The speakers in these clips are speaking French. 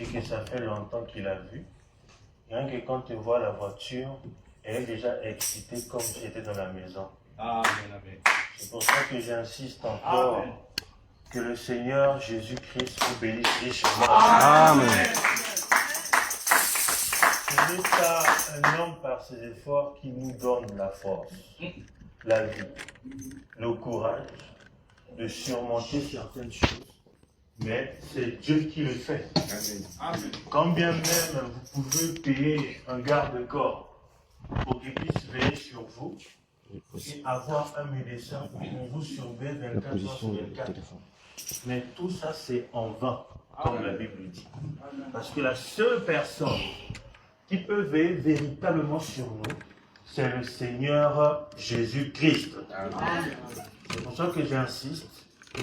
et que ça fait longtemps qu'il a vu. Rien que quand tu vois la voiture, elle est déjà excitée comme si elle était dans la maison. Amen, amen. C'est pour ça que j'insiste encore. Amen. Que le Seigneur Jésus-Christ vous bénisse richement. Amen. Ce n'est pas un homme par ses efforts qui nous donne la force, la vie, le courage de surmonter certaines choses, mais c'est Dieu qui le fait. Amen. Quand bien même vous pouvez payer un garde-corps pour qu'il puisse veiller sur vous et avoir un médecin pour vous surveiller 24 heures sur 24. Mais tout ça, c'est en vain, comme la Bible dit. Parce que la seule personne qui peut veiller véritablement sur nous, c'est le Seigneur Jésus-Christ. C'est pour ça que j'insiste.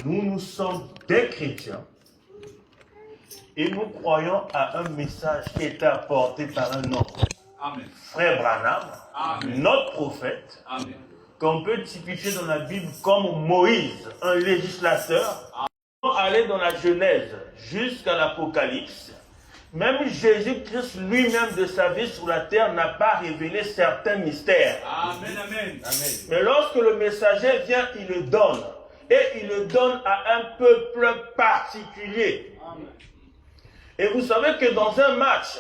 Nous sommes des chrétiens et nous croyons à un message qui est apporté par un homme. Amen. Frère Branham, Amen. notre prophète, Amen. qu'on peut typifier dans la Bible comme Moïse, un législateur, aller dans la Genèse jusqu'à l'Apocalypse. Même Jésus-Christ lui-même de sa vie sur la terre n'a pas révélé certains mystères. Amen, amen. Amen. Mais lorsque le messager vient, il le donne. Et il le donne à un peuple particulier. Amen. Et vous savez que dans un match,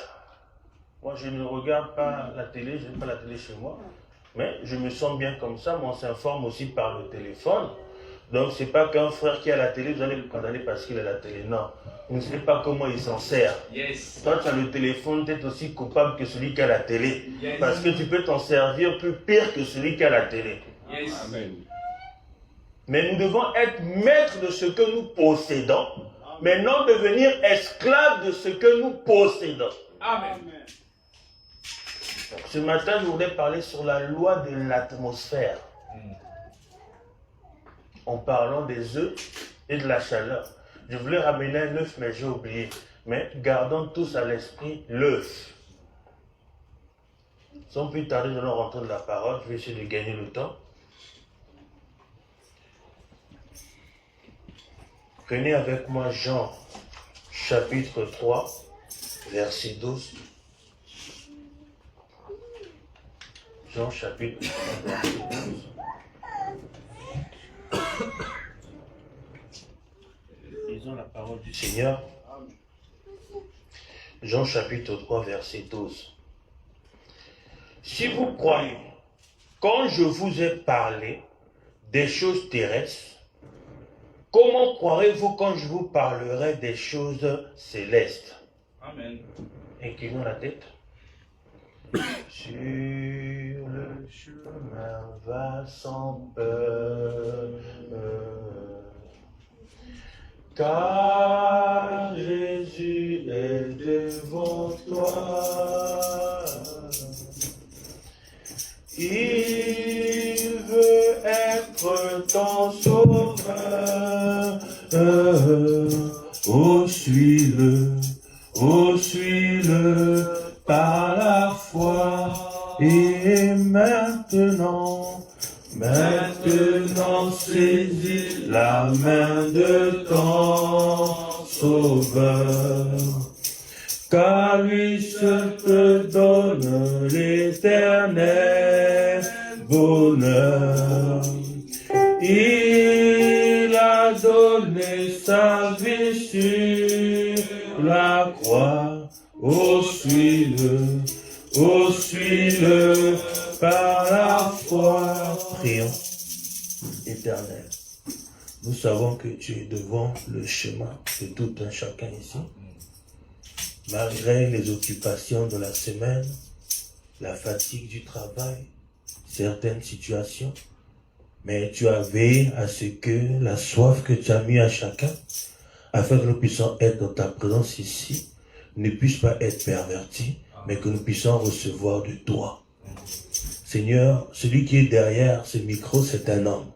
moi je ne regarde pas la télé, je n'ai pas la télé chez moi, mais je me sens bien comme ça, mais on s'informe aussi par le téléphone. Donc c'est pas qu'un frère qui a la télé, vous allez le condamner parce qu'il a la télé. Non, vous ne savez pas comment il s'en sert. Yes. Toi tu as le téléphone, tu es aussi coupable que celui qui a la télé. Yes. Parce que tu peux t'en servir plus pire que celui qui a la télé. Yes. Amen. Mais nous devons être maîtres de ce que nous possédons, mais non devenir esclaves de ce que nous possédons. Amen. Donc, ce matin, je voulais parler sur la loi de l'atmosphère. En parlant des œufs et de la chaleur. Je voulais ramener un œuf, mais j'ai oublié. Mais gardons tous à l'esprit l'œuf. Sans plus tarder, nous allons rentrer dans la parole. Je vais essayer de gagner le temps. Prenez avec moi Jean, chapitre 3, verset 12. Jean, chapitre 3, verset 12. Lisons la parole du Seigneur. Jean chapitre 3, verset 12. Si vous croyez, quand je vous ai parlé des choses terrestres, comment croirez-vous quand je vous parlerai des choses célestes? Amen. Inclinons la tête. Sur le chemin va sans peur, car Jésus est devant toi. Il veut être ton sauveur. Oh, suis-le par la foi. Et maintenant, saisis la main de ton sauveur. Car lui seul te donne l'éternel bonheur. Il a donné sa vie sur la croix. Oh, suis-le par la foi. Prions. Éternel, nous savons que tu es devant le chemin de tout un chacun ici. Malgré les occupations de la semaine, la fatigue du travail, certaines situations, mais tu as veillé à ce que la soif que tu as mis à chacun, afin que nous puissions être dans ta présence ici, ne puisse pas être pervertie, mais que nous puissions recevoir de toi. Seigneur, celui qui est derrière ce micro, c'est un homme.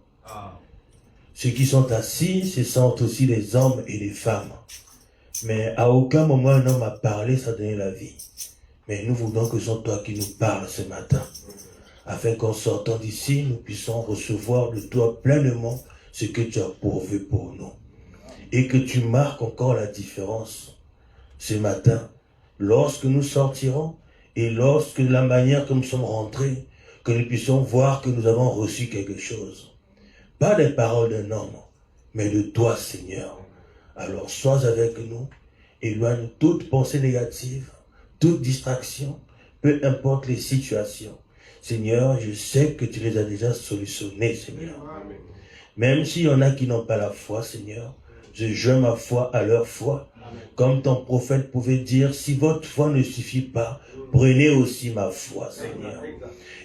Ceux qui sont assis, ce sont aussi des hommes et des femmes. Mais à aucun moment un homme a parlé sans donner la vie. Mais nous voulons que ce soit toi qui nous parles ce matin, afin qu'en sortant d'ici, nous puissions recevoir de toi pleinement ce que tu as pourvu pour nous. Et que tu marques encore la différence ce matin, lorsque nous sortirons et lorsque la manière que nous sommes rentrés, que nous puissions voir que nous avons reçu quelque chose. Pas des paroles d'un homme, mais de toi, Seigneur. Alors, sois avec nous, éloigne toute pensée négative, toute distraction, peu importe les situations. Seigneur, je sais que tu les as déjà solutionnées, Seigneur. Même s'il y en a qui n'ont pas la foi, Seigneur, je joins ma foi à leur foi. Comme ton prophète pouvait dire, si votre foi ne suffit pas, prenez aussi ma foi, Seigneur.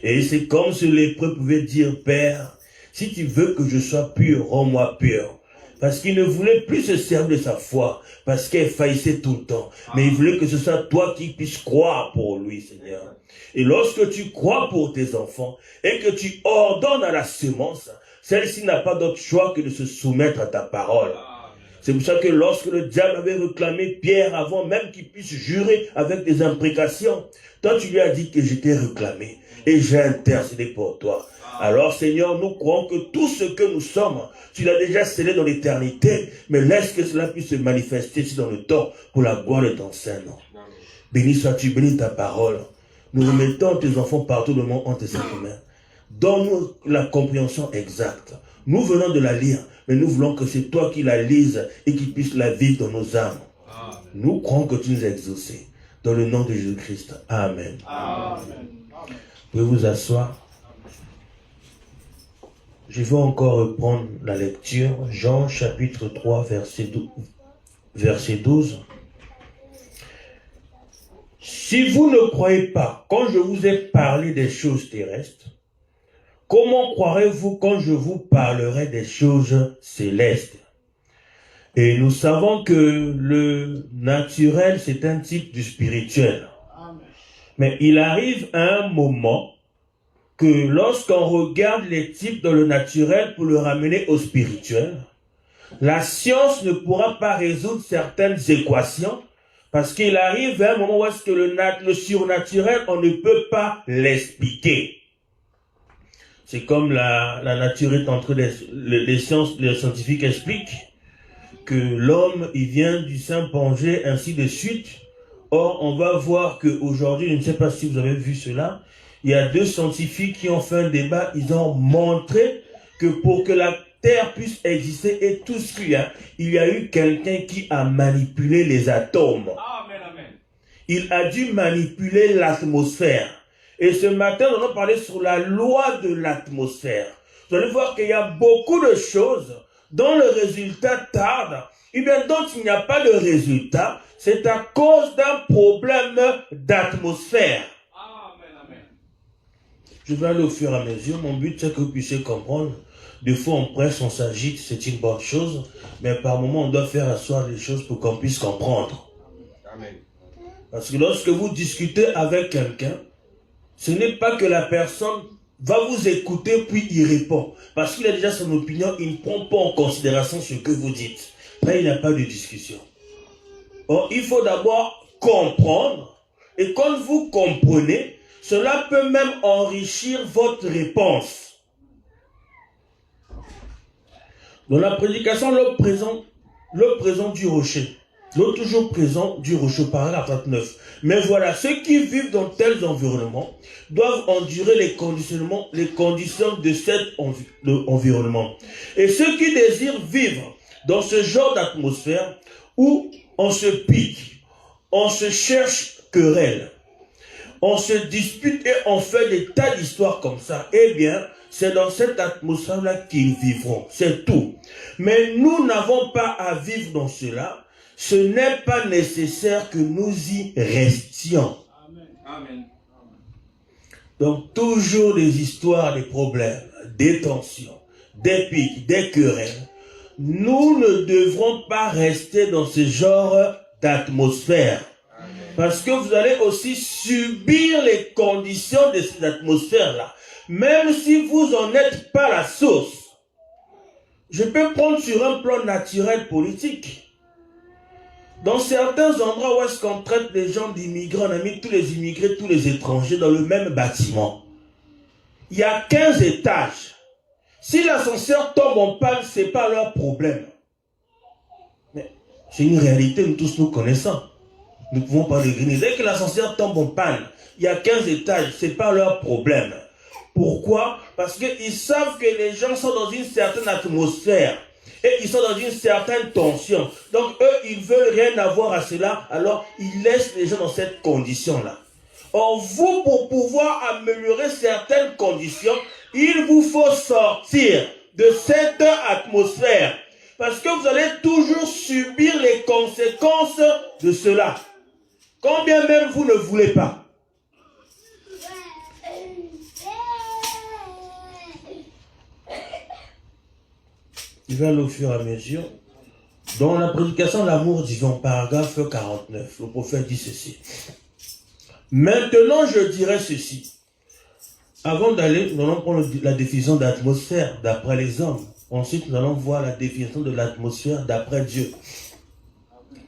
Et c'est comme ce lépreux pouvait dire, Père, si tu veux que je sois pur, rends-moi pur. Parce qu'il ne voulait plus se servir de sa foi, parce qu'elle faillissait tout le temps. Mais il voulait que ce soit toi qui puisses croire pour lui, Seigneur. Et lorsque tu crois pour tes enfants, et que tu ordonnes à la semence, celle-ci n'a pas d'autre choix que de se soumettre à ta parole. C'est pour ça que lorsque le diable avait réclamé Pierre avant même qu'il puisse jurer avec des imprécations, toi tu lui as dit que je t'ai réclamé et j'ai intercédé pour toi. Alors Seigneur, nous croyons que tout ce que nous sommes, tu l'as déjà scellé dans l'éternité, mais laisse que cela puisse se manifester ici dans le temps pour la gloire de ton Saint-Nom. Béni sois-tu, bénis ta parole. Nous remettons tes enfants partout dans le monde entre tes mains. Donne-nous la compréhension exacte. Nous venons de la lire, mais nous voulons que c'est toi qui la lises et qui puisse la vivre dans nos âmes. Amen. Nous croyons que tu nous as exaucés. Dans le nom de Jésus-Christ. Amen. Amen. Vous pouvez vous asseoir. Je vais encore reprendre la lecture. Jean chapitre 3, verset 12. Si vous ne croyez pas, quand je vous ai parlé des choses terrestres, comment croirez-vous quand je vous parlerai des choses célestes? Et nous savons que le naturel, c'est un type du spirituel. Amen. Mais il arrive à un moment que lorsqu'on regarde les types dans le naturel pour le ramener au spirituel, la science ne pourra pas résoudre certaines équations parce qu'il arrive à un moment où est-ce que le surnaturel, on ne peut pas l'expliquer. C'est comme la nature est en train de... Les scientifiques expliquent que l'homme, il vient du Saint-Pongé, ainsi de suite. Or, on va voir qu'aujourd'hui, je ne sais pas si vous avez vu cela, il y a 2 scientifiques qui ont fait un débat, ils ont montré que pour que la Terre puisse exister et tout ce qu'il y a, il y a eu quelqu'un qui a manipulé les atomes. Amen, amen. Il a dû manipuler l'atmosphère. Et ce matin, nous allons parler sur la loi de l'atmosphère. Vous allez voir qu'il y a beaucoup de choses dont le résultat tarde, et bien dont il n'y a pas de résultat. C'est à cause d'un problème d'atmosphère. Amen, amen. Je vais aller au fur et à mesure. Mon but, c'est que vous puissiez comprendre. Des fois, on presse, on s'agite, c'est une bonne chose. Mais par moment, on doit faire asseoir les choses pour qu'on puisse comprendre. Amen. Parce que lorsque vous discutez avec quelqu'un, ce n'est pas que la personne va vous écouter puis il répond. Parce qu'il a déjà son opinion, il ne prend pas en considération ce que vous dites. Là, il n'y a pas de discussion. Or, il faut d'abord comprendre. Et quand vous comprenez, cela peut même enrichir votre réponse. Dans la prédication, le présent du rocher. Le toujours présent du rocher, paragraphe 39. Mais voilà, ceux qui vivent dans tels environnements doivent endurer les conditions de cet environnement. Et ceux qui désirent vivre dans ce genre d'atmosphère où on se pique, on se cherche querelle, on se dispute et on fait des tas d'histoires comme ça, eh bien, c'est dans cette atmosphère-là qu'ils vivront. C'est tout. Mais nous n'avons pas à vivre dans cela. Ce n'est pas nécessaire que nous y restions. Amen. Amen. Donc, toujours des histoires, des problèmes, des tensions, des piques, des querelles. Nous ne devrons pas rester dans ce genre d'atmosphère. Parce que vous allez aussi subir les conditions de cette atmosphère-là. Même si vous n'en êtes pas la source. Je peux prendre sur un plan naturel politique. Dans certains endroits où est-ce qu'on traite les gens d'immigrants, on a mis tous les immigrés, tous les étrangers dans le même bâtiment. Il y a 15 étages. Si l'ascenseur tombe en panne, ce n'est pas leur problème. Mais c'est une réalité, nous tous nous connaissons. nous ne pouvons pas le grignoter. Dès que l'ascenseur tombe en panne, il y a 15 étages, ce n'est pas leur problème. Pourquoi? Parce qu'ils savent que les gens sont dans une certaine atmosphère et ils sont dans une certaine tension. Donc eux, ils ne veulent rien avoir à cela, alors ils laissent les gens dans cette condition-là. Or, vous, pour pouvoir améliorer certaines conditions, il vous faut sortir de cette atmosphère. Parce que vous allez toujours subir les conséquences de cela. Quand bien même vous ne voulez pas. Il va aller au fur et à mesure. Dans la prédication de l'amour, disons, paragraphe 49, le prophète dit ceci. Maintenant, je dirais ceci. Avant d'aller, nous allons prendre la définition d'atmosphère d'après les hommes. Ensuite, nous allons voir la définition de l'atmosphère d'après Dieu.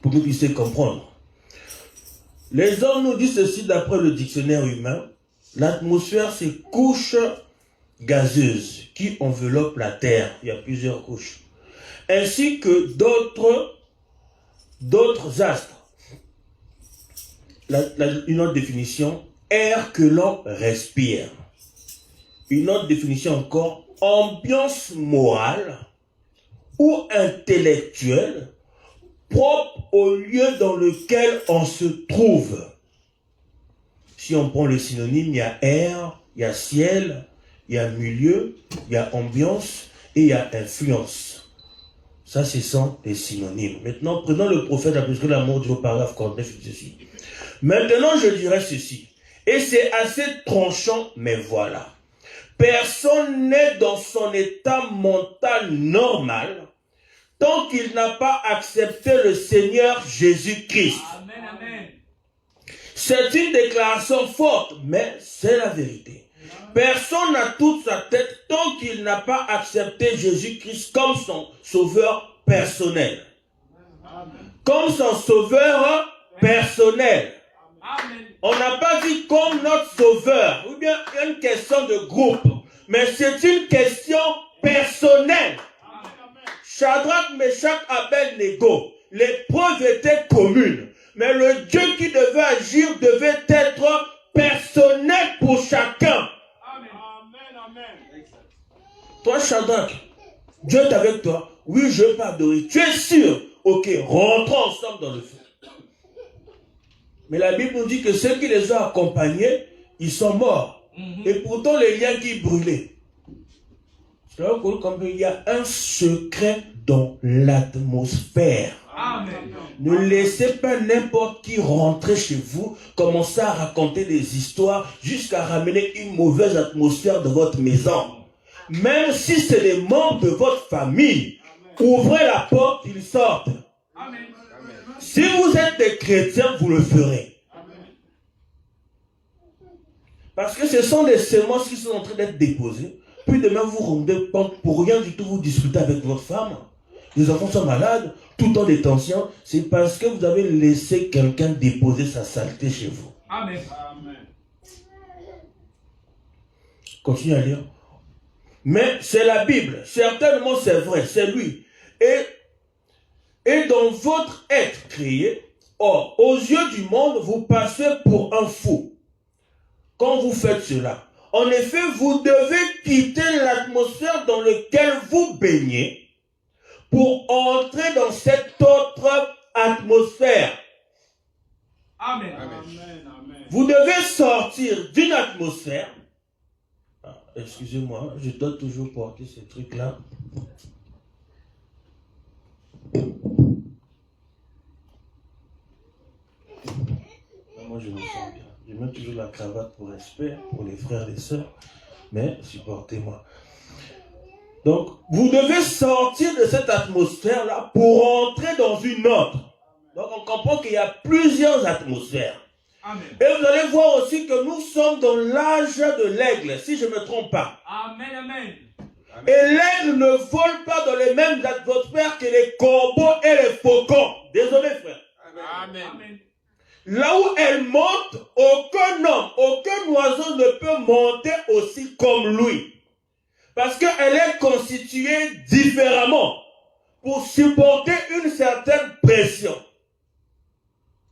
Pour que vous puissiez comprendre. Les hommes nous disent ceci d'après le dictionnaire humain. L'atmosphère, c'est couche gazeuse qui enveloppe la Terre. Il y a plusieurs couches. Ainsi que d'autres astres. Une autre définition, air que l'on respire. Une autre définition encore, ambiance morale ou intellectuelle propre au lieu dans lequel on se trouve. Si on prend le synonyme, il y a air, il y a ciel, il y a milieu, il y a ambiance et il y a influence. Ça, ce sont des synonymes. Maintenant, prenons le prophète, parce que l'amour du paragraphe 49, il dit ceci. Maintenant, je dirais ceci. Et c'est assez tranchant, mais voilà. Personne n'est dans son état mental normal tant qu'il n'a pas accepté le Seigneur Jésus-Christ. Amen, amen. C'est une déclaration forte, mais c'est la vérité. Personne n'a toute sa tête tant qu'il n'a pas accepté Jésus-Christ comme son sauveur personnel. Comme son sauveur personnel. On n'a pas dit comme notre sauveur, ou bien une question de groupe, mais c'est une question personnelle. Shadrach, Meshach, Abed-Nego, les preuves étaient communes, mais le Dieu qui devait agir devait être personnel pour chacun. Toi, Shadrach, Dieu est avec toi. Oui, je peux adorer. Tu es sûr? Ok, rentrons ensemble dans le feu. Mais la Bible nous dit que ceux qui les ont accompagnés, ils sont morts. Et pourtant, les liens qui brûlaient. C'est là qu'on il y a un secret dans l'atmosphère. Ne laissez pas n'importe qui rentrer chez vous, commencer à raconter des histoires jusqu'à ramener une mauvaise atmosphère de votre maison. Même si c'est les membres de votre famille, ouvrez la porte, ils sortent. Amen. Si vous êtes des chrétiens, vous le ferez. Parce que ce sont des semences qui sont en train d'être déposées. Puis demain, vous vous rendez compte, pour rien du tout, vous discutez avec votre femme. Les enfants sont malades, tout le temps des tensions. C'est parce que vous avez laissé quelqu'un déposer sa saleté chez vous. Amen. Continuez à lire. Mais c'est la Bible. Certainement, c'est vrai, c'est lui. Et dans votre être créé, or, aux yeux du monde, vous passez pour un fou. Quand vous faites cela, en effet, vous devez quitter l'atmosphère dans laquelle vous baignez pour entrer dans cette autre atmosphère. Amen. Vous devez sortir d'une atmosphère. Excusez-moi, je dois toujours porter ce truc-là. Moi, je me sens bien. Je mets toujours la cravate pour respect, pour les frères et les sœurs, mais supportez-moi. Donc, vous devez sortir de cette atmosphère-là pour entrer dans une autre. Donc, on comprend qu'il y a plusieurs atmosphères. Amen. Et vous allez voir aussi que nous sommes dans l'âge de l'aigle, si je ne me trompe pas. Amen, amen. Et l'aigle ne vole pas dans les mêmes atmosphères que les corbeaux et les faucons. Désolé, frère. Amen. Amen. Là où elle monte, aucun homme, aucun oiseau ne peut monter aussi comme lui. Parce qu'elle est constituée différemment pour supporter une certaine pression.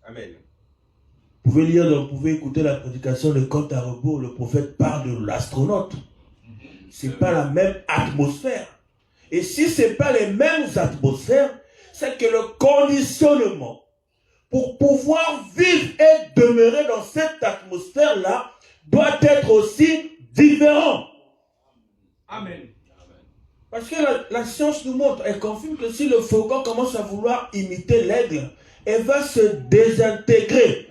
Amen. Vous pouvez écouter la prédication de Compte à rebours, le prophète parle de l'astronaute. C'est pas la même atmosphère. Et si c'est pas les mêmes atmosphères, c'est que le conditionnement pour pouvoir vivre et demeurer dans cette atmosphère-là doit être aussi différent. Amen. Parce que la science nous montre, elle confirme que si le faucon commence à vouloir imiter l'aigle, elle va se désintégrer.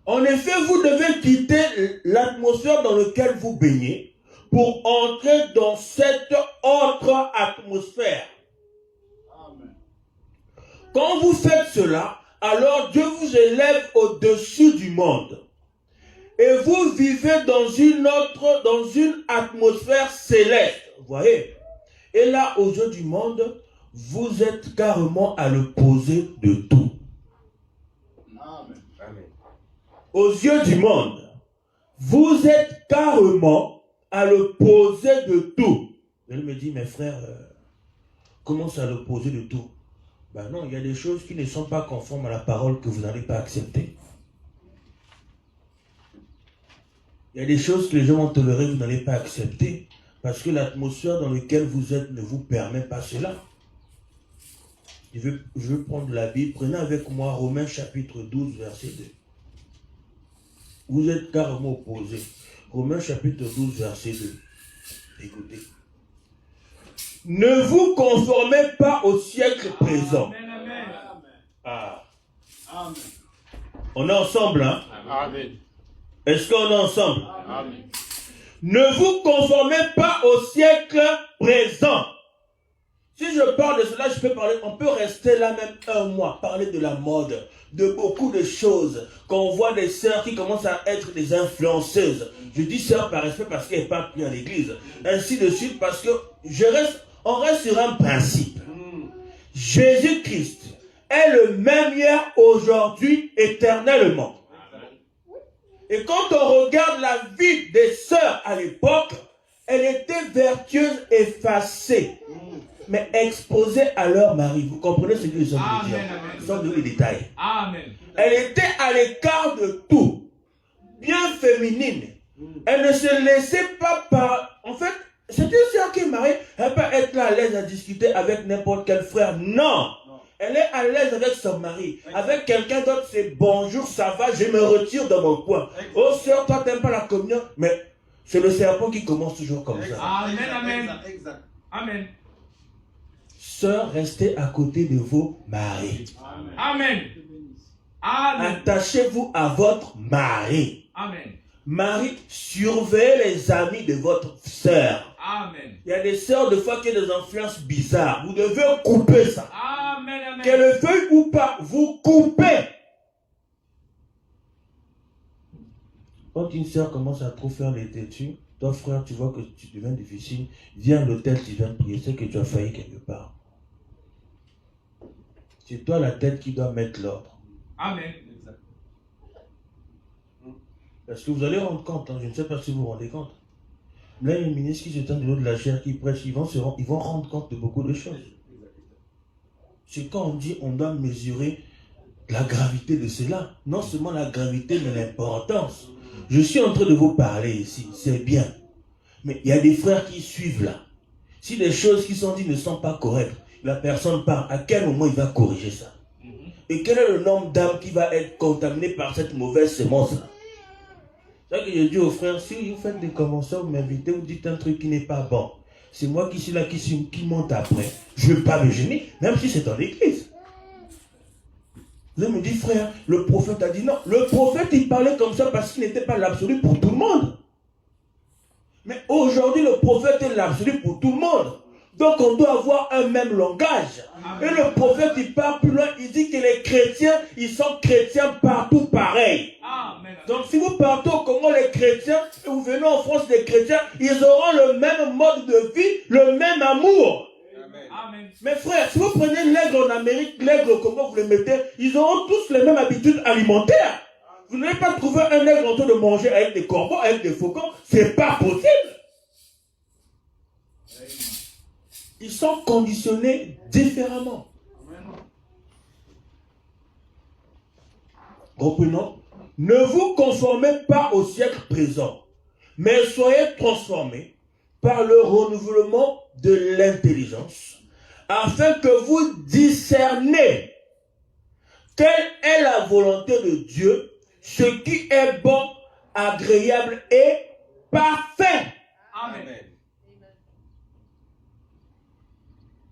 En effet, vous devez quitter l'atmosphère dans laquelle vous baignez pour entrer dans cette autre atmosphère. Quand vous faites cela, alors Dieu vous élève au-dessus du monde. Et vous vivez dans une atmosphère céleste. Vous voyez? Et là, aux yeux du monde, vous êtes carrément à l'opposé de tout. Amen. Aux yeux du monde, vous êtes carrément à l'opposé de tout. Elle me dit, mes frères, comment c'est à l'opposé de tout? Ben non, il y a des choses qui ne sont pas conformes à la parole que vous n'allez pas accepter. Il y a des choses que les gens vont tolérer, vous n'allez pas accepter, parce que l'atmosphère dans laquelle vous êtes ne vous permet pas cela. Je veux prendre la Bible, prenez avec moi Romains chapitre 12, verset 2. Vous êtes carrément opposés. Romains chapitre 12, verset 2. Écoutez. Ne vous conformez pas au siècle présent. Amen. Ah. Amen. On est ensemble, hein? Amen. Est-ce qu'on est ensemble? Amen. Ne vous conformez pas au siècle présent. Si je parle de cela, je peux parler, on peut rester là même un mois, parler de la mode, de beaucoup de choses. Quand on voit des sœurs qui commencent à être des influenceuses, je dis sœurs par respect parce qu'elles ne parlent plus à l'église, ainsi de suite, parce que on reste sur un principe. Jésus-Christ est le même hier, aujourd'hui, éternellement. Et quand on regarde la vie des sœurs à l'époque, elle était vertueuse, effacée, mais exposée à leur mari. Vous comprenez ce que je veux dire? Ce sont des détails. Amen. Elle était à l'écart de tout, bien féminine. Elle ne se laissait pas par... En fait, c'est une sœur qui est mariée, elle peut être là à l'aise à discuter avec n'importe quel frère. Non! Elle est à l'aise avec son mari. Avec quelqu'un d'autre, c'est bonjour, ça va, je me retire dans mon coin. Oh sœur, toi t'aimes pas la communion, mais c'est le serpent qui commence toujours comme ça. Amen. Amen. Amen. Sœurs, restez à côté de vos maris. Amen. Amen. Attachez-vous à votre mari. Amen. Mari, surveillez les amis de votre sœur. Amen. Il y a des sœurs de fois qui ont des influences bizarres. Vous devez couper ça. Amen. Amen. Qu'elle le veuille ou pas, vous coupez. Quand une sœur commence à trop faire les têtus, toi frère, tu vois que tu deviens difficile, viens à l'hôtel, tu viens prier, c'est que tu as failli quelque part. C'est toi la tête qui doit mettre l'ordre. Amen. Parce que vous allez rendre compte, je ne sais pas si vous vous rendez compte. Là, il y a un ministre qui se tient de l'eau de la chair, qui prêche, ils vont rendre compte de beaucoup de choses. C'est quand on dit on doit mesurer la gravité de cela. Non seulement la gravité, mais l'importance. Je suis en train de vous parler ici, c'est bien. Mais il y a des frères qui suivent là. Si les choses qui sont dites ne sont pas correctes, la personne parle, à quel moment il va corriger ça? Et quel est le nombre d'âmes qui va être contaminé par cette mauvaise semence-là? C'est ça que je dis aux frères, si vous faites des conventions, vous m'invitez, vous dites un truc qui n'est pas bon. C'est moi qui suis là, qui monte après. Je ne veux pas me gêner, même si c'est dans l'église. Vous me dites, frère, le prophète a dit non. Le prophète, il parlait comme ça parce qu'il n'était pas l'absolu pour tout le monde. Mais aujourd'hui, le prophète est l'absolu pour tout le monde. Donc on doit avoir un même langage. Et le prophète, il part plus loin, il dit que les chrétiens, ils sont chrétiens partout pareil. Donc si vous partez au Congo, les chrétiens, et vous venez en France, les chrétiens, ils auront le même mode de vie, le même amour. Amen. Mes frères, si vous prenez l'aigle en Amérique, l'aigle au Congo, vous le mettez, ils auront tous les mêmes habitudes alimentaires. Vous n'allez pas trouver un aigle en train de manger avec des corbeaux, avec des faucons. C'est pas possible. Ils sont conditionnés différemment. Reprenons. Ne vous conformez pas au siècle présent, mais soyez transformés par le renouvellement de l'intelligence, afin que vous discerniez quelle est la volonté de Dieu, ce qui est bon, agréable et parfait. Amen.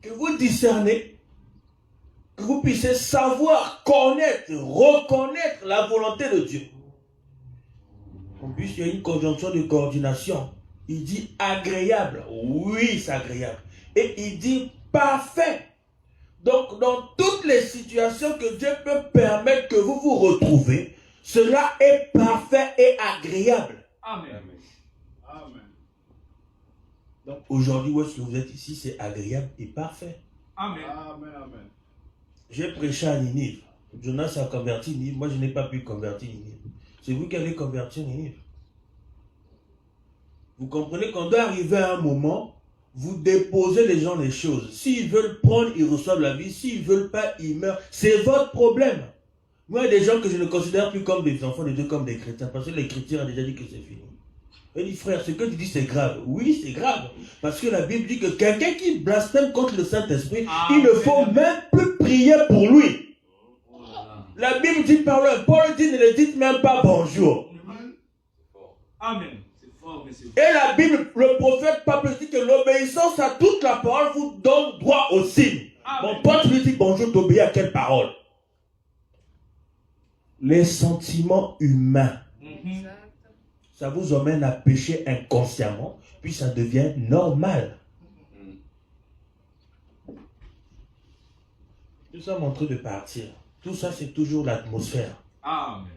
Que vous discernez, que vous puissiez savoir, connaître, reconnaître la volonté de Dieu. En plus, il y a une conjonction de coordination. Il dit agréable. Oui, c'est agréable. Et il dit parfait. Donc, dans toutes les situations que Dieu peut permettre que vous vous retrouvez, cela est parfait et agréable. Amen. Amen. Donc, aujourd'hui, où est-ce que vous êtes ici, c'est agréable et parfait. Amen. Amen. Amen. J'ai prêché à Ninive. Jonas a converti Ninive. Moi, je n'ai pas pu convertir Ninive. C'est vous qui allez convertir Ninive. Vous comprenez qu'on doit arriver à un moment, vous déposez les gens les choses. S'ils veulent prendre, ils reçoivent la vie. S'ils ne veulent pas, ils meurent. C'est votre problème. Moi, il y a des gens que je ne considère plus comme des enfants de Dieu, comme des chrétiens. Parce que les chrétiens ont déjà dit que c'est fini. Il dit, frère, ce que tu dis, c'est grave. Oui, c'est grave. Parce que la Bible dit que quelqu'un qui blasphème contre le Saint-Esprit, il ne faut même plus prier pour lui. La Bible dit par là, Paul dit, ne le dites même pas bonjour. Amen. Et la Bible, le prophète Paul dit que l'obéissance à toute la parole vous donne droit au signe. Mon pote lui dit bonjour, t'obéis à quelle parole? Les sentiments humains. Ça vous emmène à pécher inconsciemment, puis ça devient normal. Nous sommes en train de partir. Tout ça, c'est toujours l'atmosphère. Amen.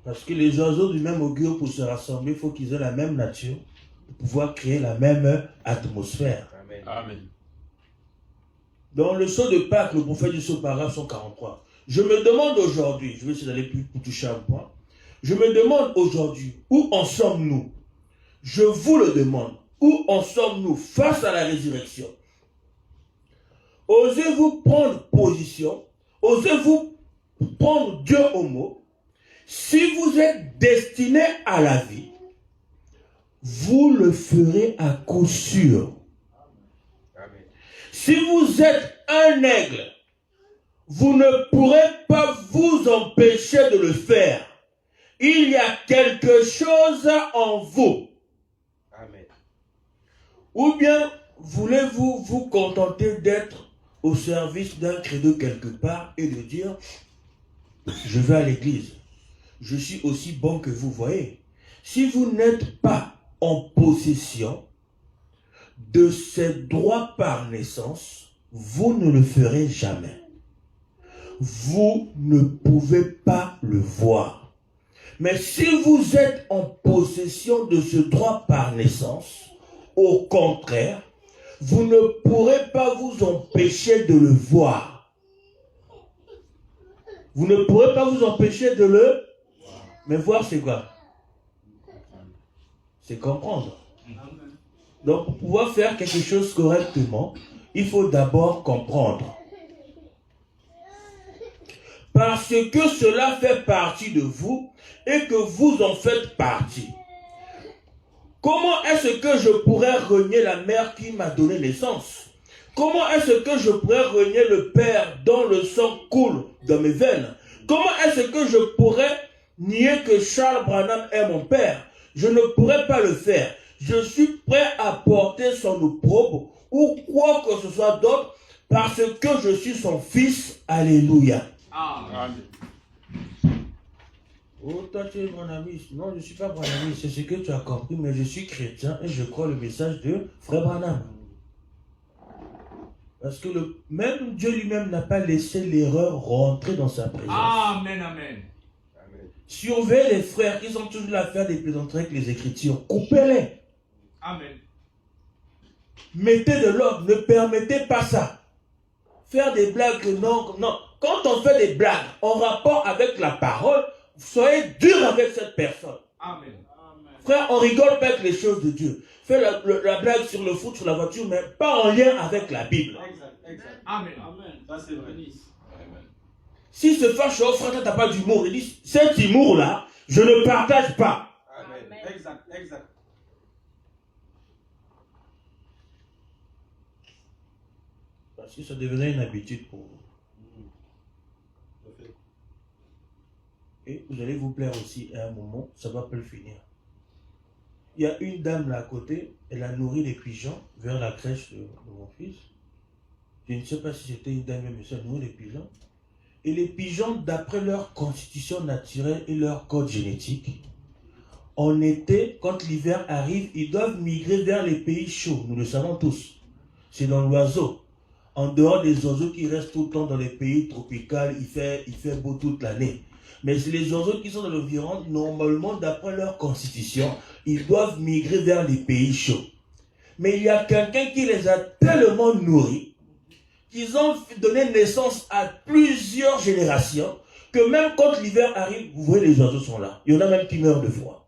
Parce que les oiseaux du même augure, pour se rassembler, il faut qu'ils aient la même nature, pour pouvoir créer la même atmosphère. Amen. Amen. Dans le sceau de Pâques, le prophète dit au paragraphe 143. Je me demande aujourd'hui, je vais essayer d'aller plus pour toucher un point. Je me demande aujourd'hui, où en sommes-nous? Je vous le demande, où en sommes-nous face à la résurrection? Osez-vous prendre position? Osez-vous prendre Dieu au mot? Si vous êtes destiné à la vie, vous le ferez à coup sûr. Amen. Si vous êtes un aigle, vous ne pourrez pas vous empêcher de le faire. Il y a quelque chose en vous. Amen. Ou bien voulez-vous vous contenter d'être au service d'un credo quelque part et de dire je vais à l'église. Je suis aussi bon que vous, voyez. Si vous n'êtes pas en possession de ces droits par naissance, vous ne le ferez jamais. Vous ne pouvez pas le voir. Mais si vous êtes en possession de ce droit par naissance, au contraire, vous ne pourrez pas vous empêcher de le voir. Vous ne pourrez pas vous empêcher de le... Mais voir, c'est quoi? C'est comprendre. Donc, pour pouvoir faire quelque chose correctement, il faut d'abord comprendre. Parce que cela fait partie de vous et que vous en faites partie. Comment est-ce que je pourrais renier la mère qui m'a donné naissance? Comment est-ce que je pourrais renier le père dont le sang coule dans mes veines? Comment est-ce que je pourrais nier que Charles Branham est mon père? Je ne pourrais pas le faire. Je suis prêt à porter son opprobre ou quoi que ce soit d'autre parce que je suis son fils. Alléluia. Amen. Oh, toi tu es branhamiste. Non, je ne suis pas branhamiste. C'est ce que tu as compris, mais je suis chrétien et je crois le message de Frère Branham. Parce que même Dieu lui-même n'a pas laissé l'erreur rentrer dans sa présence. Amen. Amen. Surveillez les frères qui sont toujours là à faire des plaisanteries avec les Écritures. Coupez-les. Amen. Mettez de l'ordre. Ne permettez pas ça. Faire des blagues, non. Quand on fait des blagues en rapport avec la parole, soyez dur avec cette personne. Amen. Frère, on rigole pas avec les choses de Dieu. Fais la blague sur le foot, sur la voiture, mais pas en lien avec la Bible. Exact. Amen. Amen. Ça c'est vrai. S'il se fâche, oh frère, tu n'as pas d'humour. Il dit, cet humour-là, je ne partage pas. Amen. Exact, exact. Parce que ça devenait une habitude pour vous. Et vous allez vous plaire aussi à un moment, ça va pas le finir. Il y a une dame là à côté, elle a nourri les pigeons vers la crèche de mon fils. Je ne sais pas si c'était une dame, mais ça nourrit les pigeons. Et les pigeons, d'après leur constitution naturelle et leur code génétique, en été, quand l'hiver arrive, ils doivent migrer vers les pays chauds. Nous le savons tous. C'est dans l'oiseau. En dehors des oiseaux qui restent tout le temps dans les pays tropicaux, il fait beau toute l'année. Mais c'est les oiseaux qui sont dans l'environnement, normalement, d'après leur constitution, ils doivent migrer vers les pays chauds. Mais il y a quelqu'un qui les a tellement nourris, qu'ils ont donné naissance à plusieurs générations, que même quand l'hiver arrive, vous voyez, les oiseaux sont là. Il y en a même qui meurent de froid.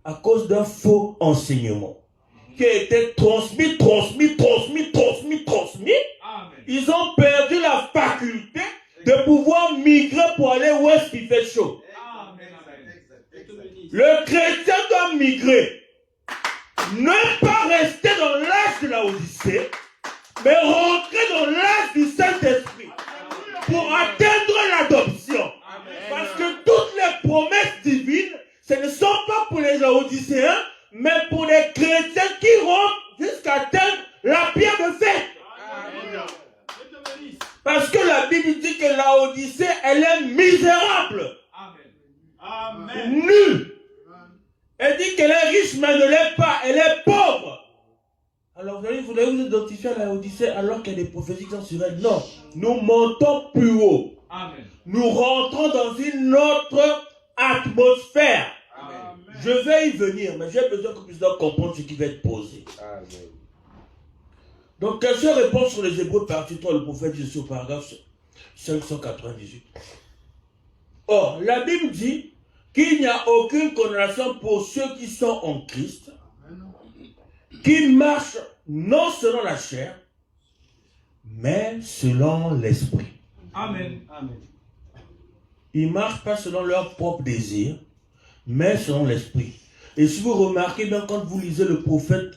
À cause d'un faux enseignement qui a été transmis. Amen. Ils ont perdu la faculté de pouvoir migrer pour aller où est-ce qu'il fait chaud. Amen. Amen. Le chrétien doit migrer. Ne pas rester dans l'âge de la Odyssée, mais rentrer dans l'âge du Saint-Esprit pour atteindre l'adoption. Parce que toutes les promesses divines, ce ne sont pas pour les Laodicéens, mais pour les chrétiens qui rentrent jusqu'à atteindre la pierre de fête. Parce que la Bible dit que Laodicée, elle est misérable, Amen. nulle. Elle dit qu'elle est riche, mais elle ne l'est pas, elle est pauvre. Alors vous allez vous identifier à Laodicée alors qu'il y a des prophéties qui sont sur elle. Non, nous montons plus haut. Amen. Nous rentrons dans une autre atmosphère. Amen. Je vais y venir, mais j'ai besoin que vous puissiez comprendre ce qui va être posé. Amen. Donc, quelqu'un répond sur les Hébreux partie 3, le prophète dit sur paragraphe 598. Or, la Bible dit qu'il n'y a aucune condamnation pour ceux qui sont en Christ, qui marchent non selon la chair, mais selon l'esprit. Amen. Amen. Ils ne marchent pas selon leur propre désir, mais selon l'esprit. Et si vous remarquez bien, quand vous lisez le prophète,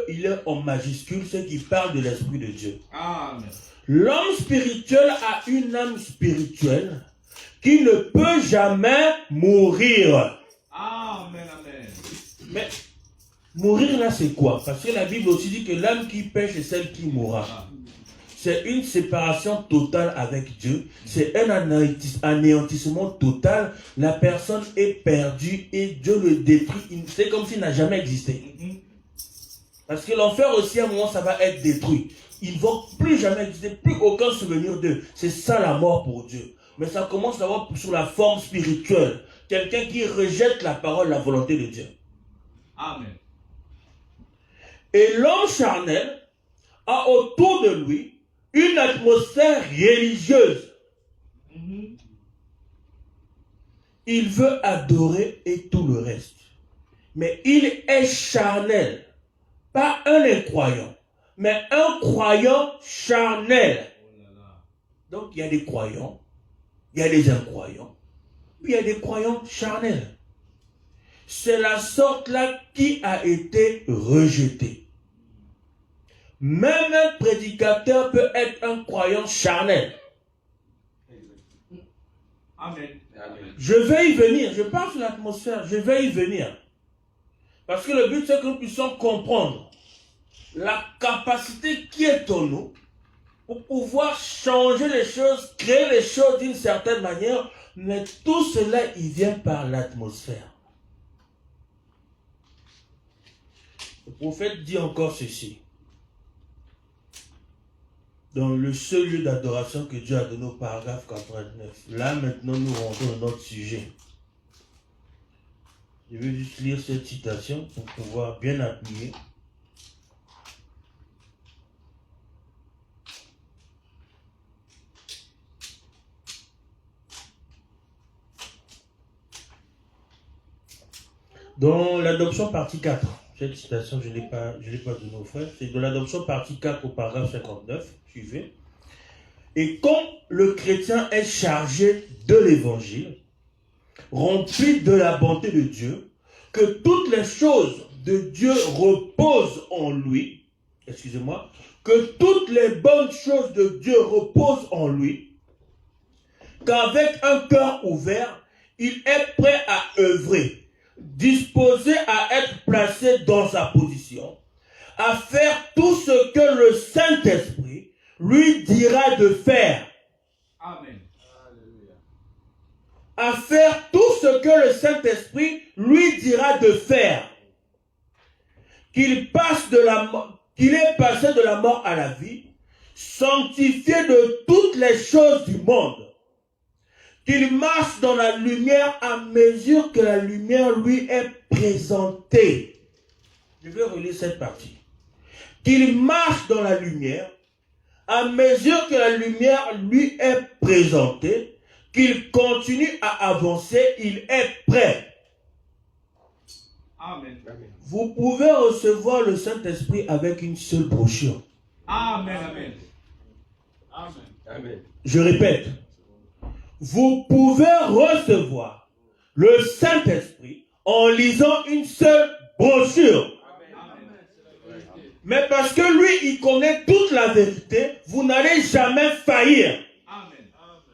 il est en majuscule, c'est qui parle de l'esprit de Dieu. Amen. L'homme spirituel a une âme spirituelle qui ne peut jamais mourir. Amen. Amen. Mais mourir là, c'est quoi? Parce que la Bible aussi dit que l'âme qui pêche est celle qui mourra. C'est une séparation totale avec Dieu. C'est un anéantissement total. La personne est perdue et Dieu le détruit. C'est comme s'il n'a jamais existé. Parce que l'enfer aussi, à un moment, ça va être détruit. Ils ne vont plus jamais exister, plus aucun souvenir d'eux. C'est ça la mort pour Dieu. Mais ça commence à avoir sur la forme spirituelle. Quelqu'un qui rejette la parole, la volonté de Dieu. Amen. Et l'homme charnel a autour de lui une atmosphère religieuse. Il veut adorer et tout le reste. Mais il est charnel. Pas un incroyant, mais un croyant charnel. Donc il y a des croyants, il y a des incroyants, puis il y a des croyants charnels. C'est la sorte là qui a été rejetée. Même un prédicateur peut être un croyant charnel. Amen. Je vais y venir, je parle sur l'atmosphère, je vais y venir. Parce que le but c'est que nous puissions comprendre la capacité qui est en nous pour pouvoir changer les choses, créer les choses d'une certaine manière, mais tout cela il vient par l'atmosphère. Le prophète dit encore ceci. Dans le seul lieu d'adoration que Dieu a donné au paragraphe 89. Là maintenant nous rentrons dans notre sujet. Je vais juste lire cette citation pour pouvoir bien appuyer. Dans l'adoption partie 4, cette citation je ne l'ai pas donnée aux frères, c'est de l'adoption partie 4 au paragraphe 59, suivez. Et quand le chrétien est chargé de l'évangile, rempli de la bonté de Dieu, que toutes les choses de Dieu reposent en lui, excusez-moi, que toutes les bonnes choses de Dieu reposent en lui, qu'avec un cœur ouvert, il est prêt à œuvrer, disposé à être placé dans sa position, à faire tout ce que le Saint-Esprit lui dira de faire. Amen. À faire tout ce que le Saint-Esprit lui dira de faire. Qu'il est passé de la mort à la vie, sanctifié de toutes les choses du monde. Qu'il marche dans la lumière à mesure que la lumière lui est présentée. Je vais relire cette partie. Qu'il marche dans la lumière à mesure que la lumière lui est présentée, qu'il continue à avancer, il est prêt. Amen. Vous pouvez recevoir le Saint-Esprit avec une seule brochure. Amen. Amen. Amen. Amen. Je répète, vous pouvez recevoir le Saint-Esprit en lisant une seule brochure. Mais parce que lui, il connaît toute la vérité, vous n'allez jamais faillir. Amen.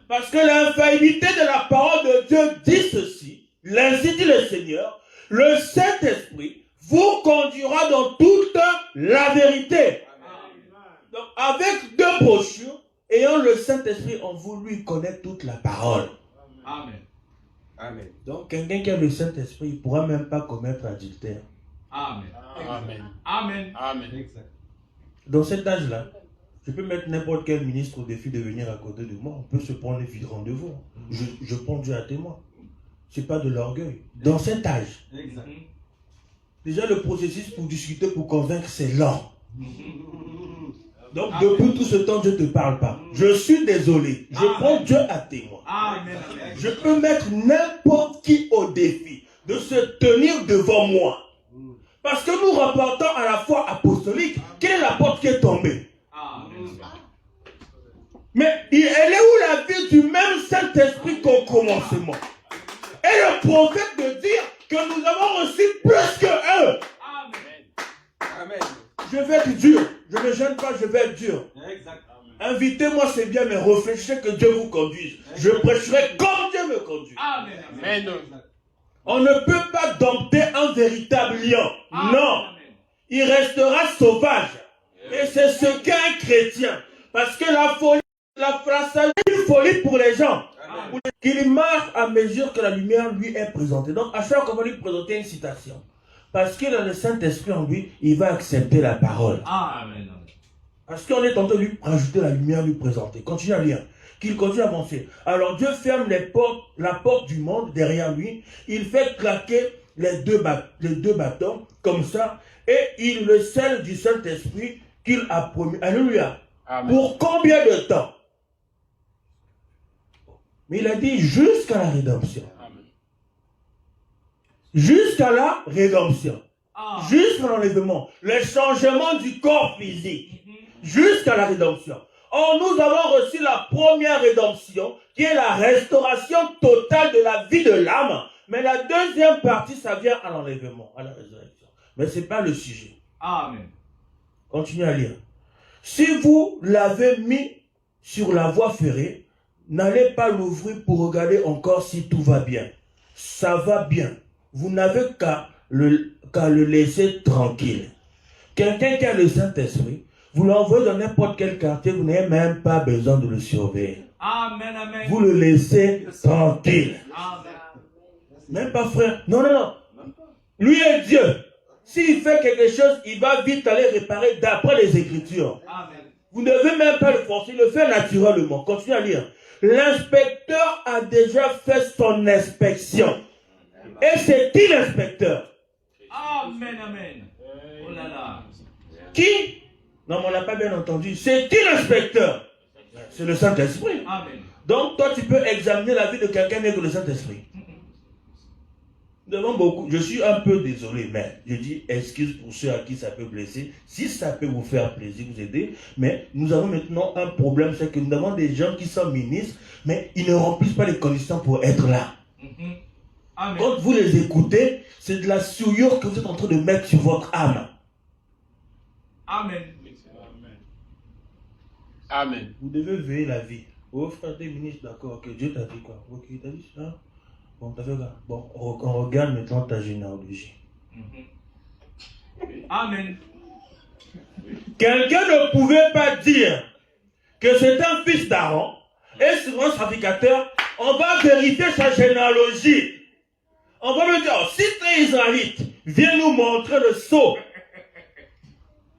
Parce que l'infaillibilité de la parole de Dieu dit ceci, ainsi dit le Seigneur, le Saint-Esprit vous conduira dans toute la vérité. Donc, avec deux brochures, ayant le Saint-Esprit en vous, lui connaît toute la parole. Amen. Amen. Donc, quelqu'un qui a le Saint-Esprit, il ne pourra même pas commettre adultère. Amen. Amen. Amen. Amen. Exact. Dans cet âge-là, je peux mettre n'importe quel ministre au défi de venir à côté de moi. On peut se prendre les rendez-vous. Je prends Dieu à témoin. Ce n'est pas de l'orgueil. Dans cet âge, Exact. déjà le processus pour discuter, pour convaincre, c'est lent. Donc Amen. depuis tout ce temps, Dieu ne te parle pas. Je suis désolé. Je Amen. prends Dieu à témoin. Amen. Je peux mettre n'importe qui au défi de se tenir devant moi. Parce que nous rapportons à la foi apostolique. Quelle est la porte qui est tombée? Amen. Mais elle est où la vie du même Saint-Esprit qu'au commencement? Et le prophète de dire que nous avons reçu plus que eux. Amen. Amen. Je vais être dur. Je ne gêne pas, je vais être dur. Exact. Invitez-moi, c'est bien, mais réfléchissez que Dieu vous conduise. Je prêcherai comme Dieu me conduit. Amen. Amen. On ne peut pas dompter un véritable lion. Non. Il restera sauvage. Et c'est ce qu'est un chrétien. Parce que la folie, la salut est une folie pour les gens. Amen. Qu'il marche à mesure que la lumière lui est présentée. Donc, à chaque fois qu'on va lui présenter une citation, parce qu'il a le Saint-Esprit en lui, il va accepter la parole. Amen. Parce qu'on est en train de lui rajouter la lumière, lui présenter. Continue à lire. Qu'il continue à avancer. Alors Dieu ferme la porte du monde derrière lui. Il fait claquer les deux bâtons, comme ça. Et il le scelle du Saint-Esprit qu'il a promis. Alléluia. Amen. Pour combien de temps? Mais il a dit jusqu'à la rédemption. Amen. Jusqu'à la rédemption. Amen. Jusqu'à l'enlèvement. Le changement du corps physique. Jusqu'à la rédemption. Or, nous avons reçu la première rédemption, qui est la restauration totale de la vie de l'âme. Mais la deuxième partie, ça vient à l'enlèvement, à la résurrection. Mais ce n'est pas le sujet. Amen. Continuez à lire. Si vous l'avez mis sur la voie ferrée, n'allez pas l'ouvrir pour regarder encore si tout va bien. Ça va bien. Vous n'avez qu'à le laisser tranquille. Quelqu'un qui a le Saint-Esprit, vous l'envoyez dans n'importe quel quartier, vous n'avez même pas besoin de le surveiller. Amen. Amen. Vous le laissez tranquille. Amen. Même pas frère. Non, non, non. Lui est Dieu. S'il fait quelque chose, il va vite aller réparer d'après les Écritures. Amen. Vous ne devez même pas le forcer, il le fait naturellement. Continuez à lire. L'inspecteur a déjà fait son inspection. Et c'est qui l'inspecteur? Amen. Amen. Oh là là. Qui? Non, mais on n'a pas bien entendu. C'est qui l'inspecteur? C'est le Saint-Esprit. Amen. Donc, toi, tu peux examiner la vie de quelqu'un avec le Saint-Esprit. Nous avons beaucoup, je suis un peu désolé, mais je dis excuse pour ceux à qui ça peut blesser, si ça peut vous faire plaisir, vous aider, mais nous avons maintenant un problème, c'est que nous avons des gens qui sont ministres, mais ils ne remplissent pas les conditions pour être là. Amen. Quand vous les écoutez, c'est de la souillure que vous êtes en train de mettre sur votre âme. Amen. Amen. Vous devez veiller la vie. Oh frère, t'es ministre, d'accord, ok, Dieu t'a dit quoi? Ok, il t'a dit ça. Bon, t'as fait quoi? Bon, on regarde maintenant ta généalogie. Amen. Quelqu'un ne pouvait pas dire que c'est un fils d'Aaron et sur un sacrificateur, on va vérifier sa généalogie. On va lui dire, oh, si tu es israélite, viens nous montrer le sceau.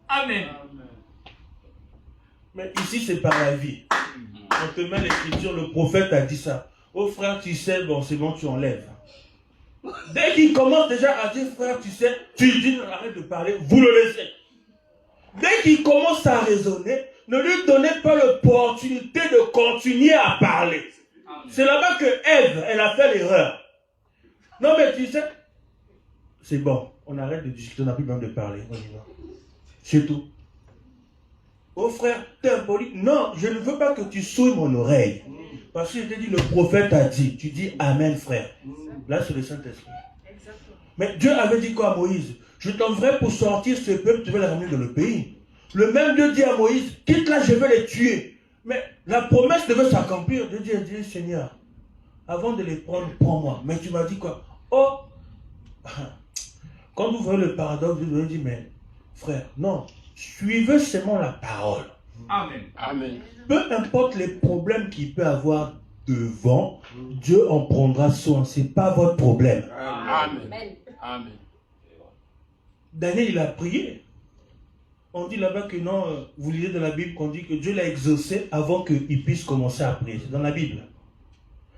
Amen. Mais ici, c'est par la vie. On te met l'écriture, le prophète a dit ça. Oh frère, tu sais, bon, c'est bon, tu enlèves. Dès qu'il commence déjà à dire, frère, tu sais, tu dis, arrête de parler, vous le laissez. Dès qu'il commence à raisonner, ne lui donnez pas l'opportunité de continuer à parler. C'est là-bas que Ève, elle a fait l'erreur. Non, mais tu sais, c'est bon, on arrête de discuter, on n'a plus besoin de parler. On y va. C'est tout. Oh frère, t'es impoli. Non, je ne veux pas que tu souilles mon oreille. Parce que je t'ai dit, le prophète a dit. Tu dis Amen, frère. Là, c'est le Saint-Esprit. Mais Dieu avait dit quoi à Moïse? Je t'enverrai pour sortir ce peuple, tu vas les ramener dans le pays. Le même Dieu dit à Moïse, quitte là, je vais les tuer. Mais la promesse devait s'accomplir. Dieu a dit, Seigneur, avant de les prendre, prends-moi. Mais tu m'as dit quoi? Oh, quand vous voyez le paradoxe, vous dit, mais frère, non, suivez seulement la parole. Amen. Amen. Peu importe les problèmes qu'il peut avoir devant, Dieu en prendra soin. Ce n'est pas votre problème. Amen. Amen. Daniel, il a prié. On dit là-bas que non, vous lisez dans la Bible qu'on dit que Dieu l'a exaucé avant qu'il puisse commencer à prier. C'est dans la Bible.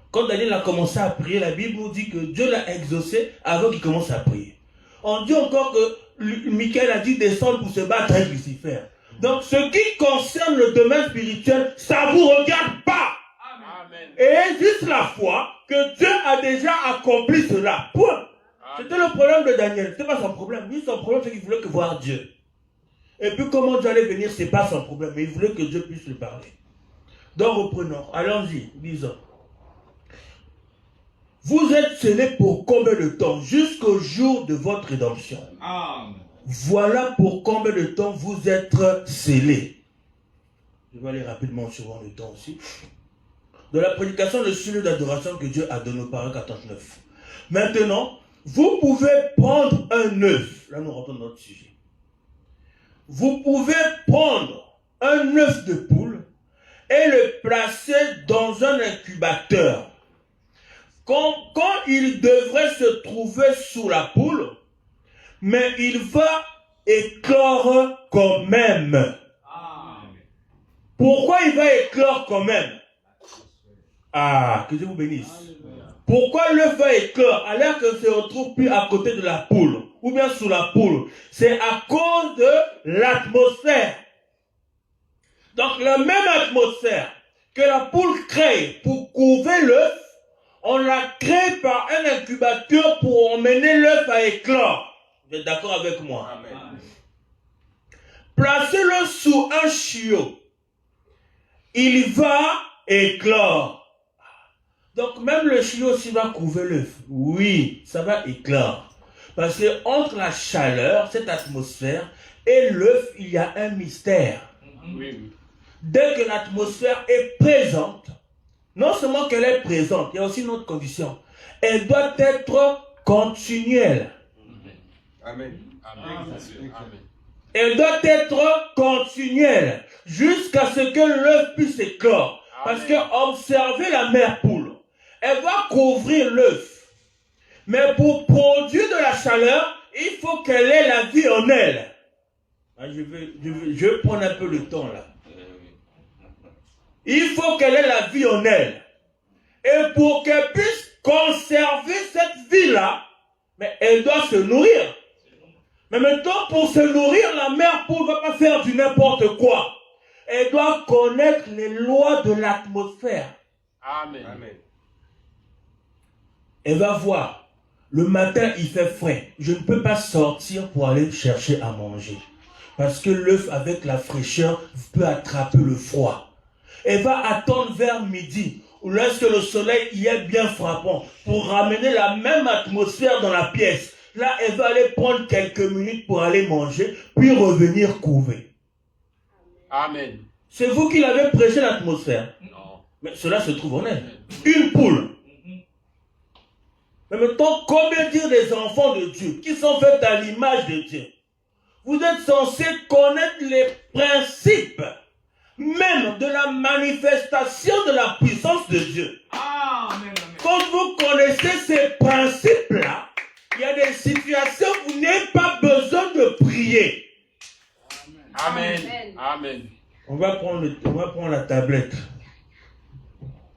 Quand Daniel a commencé à prier, la Bible nous dit que Dieu l'a exaucé avant qu'il commence à prier. On dit encore que Michael a dit descendre pour se battre avec Lucifer. Donc, ce qui concerne le domaine spirituel, ça ne vous regarde pas. Amen. Et juste la foi que Dieu a déjà accompli cela. Point. C'était le problème de Daniel. Ce n'était pas son problème. Lui, son problème, c'est qu'il voulait que voir Dieu. Et puis, comment Dieu allait venir, ce n'est pas son problème. Mais il voulait que Dieu puisse lui parler. Donc, reprenons. Allons-y. Disons. Vous êtes scellés pour combien de temps? Jusqu'au jour de votre rédemption. Amen. Voilà pour combien de temps vous êtes scellés. Je vais aller rapidement sur le temps aussi. De la prédication, le sujet d'adoration que Dieu a donné au Parole 49. Maintenant, vous pouvez prendre un œuf. Là, nous rentrons dans notre sujet. Vous pouvez prendre un œuf de poule et le placer dans un incubateur. Quand il devrait se trouver sous la poule, mais il va éclore quand même. Amen. Pourquoi il va éclore quand même? Ah, que Dieu vous bénisse. Pourquoi l'œuf va éclore alors que se retrouve plus à côté de la poule ou bien sous la poule? C'est à cause de l'atmosphère. Donc la même atmosphère que la poule crée pour couver l'œuf, on l'a créé par un incubateur pour emmener l'œuf à éclore. Vous êtes d'accord avec moi? Amen. Placez-le sous un chiot. Il va éclore. Donc même le chiot s'il va couver l'œuf, oui, ça va éclore. Parce que entre la chaleur, cette atmosphère, et l'œuf, il y a un mystère. Oui. Dès que l'atmosphère est présente, non seulement qu'elle est présente, il y a aussi une autre condition. Elle doit être continuelle. Amen. Amen. Elle doit être continuelle jusqu'à ce que l'œuf puisse éclore. Parce que observez la mère poule. Elle va couvrir l'œuf. Mais pour produire de la chaleur, il faut qu'elle ait la vie en elle. Je vais prendre un peu le temps là. Il faut qu'elle ait la vie en elle. Et pour qu'elle puisse conserver cette vie-là, mais elle doit se nourrir. Mais maintenant, pour se nourrir, la mère poule ne va pas faire du n'importe quoi. Elle doit connaître les lois de l'atmosphère. Amen. Amen. Elle va voir Le matin, il fait frais. Je ne peux pas sortir pour aller chercher à manger. Parce que l'œuf avec la fraîcheur peut attraper le froid. Elle va attendre vers midi, lorsque le soleil y est bien frappant, pour ramener la même atmosphère dans la pièce. Là, elle va aller prendre quelques minutes pour aller manger, puis revenir couver. Amen. C'est vous qui l'avez prêché l'atmosphère. Non. Mais cela se trouve honnête. Une poule. Mais maintenant, combien dire des enfants de Dieu qui sont faits à l'image de Dieu? Vous êtes censés connaître les principes même de la manifestation de la puissance de Dieu. Amen. Quand vous connaissez ces principes-là, il y a des situations où vous n'avez pas besoin de prier. Amen. Amen. On va prendre la tablette.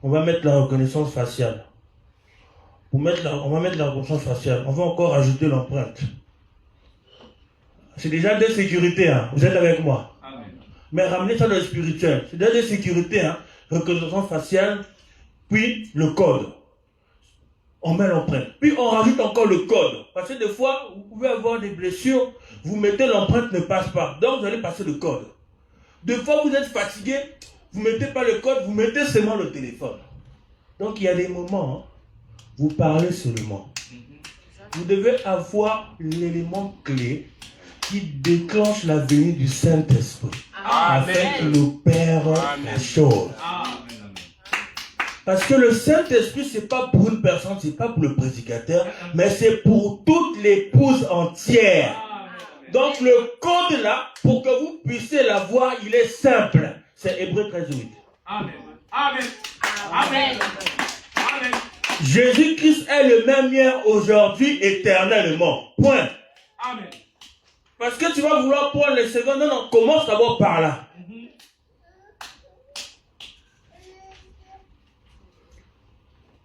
On va mettre la reconnaissance faciale. On va mettre la reconnaissance faciale. On va encore ajouter l'empreinte. C'est déjà des sécurités, hein. Vous êtes avec moi? Amen. Mais ramenez ça dans le spirituel. C'est déjà des sécurités, hein. Reconnaissance faciale, puis le code. On met l'empreinte. Puis on rajoute encore le code. Parce que des fois, vous pouvez avoir des blessures, vous mettez l'empreinte ne passe pas. Donc vous allez passer le code. Des fois, vous êtes fatigué, vous ne mettez pas le code, vous mettez seulement le téléphone. Donc il y a des moments, hein, vous parlez seulement. Vous devez avoir l'élément clé qui déclenche la venue du Saint-Esprit. Afin qu'il opère la chose. Amen. Parce que le Saint-Esprit, ce n'est pas pour une personne, ce n'est pas pour le prédicateur, mais c'est pour toute l'épouse entière. Donc le code là, pour que vous puissiez l'avoir, il est simple. C'est Hébreux 13:8. Amen. Amen. Amen. Amen. Jésus-Christ est le même hier, aujourd'hui, éternellement. Point. Amen. Parce que tu vas vouloir prendre les secondes. Non, non, commence d'abord par là.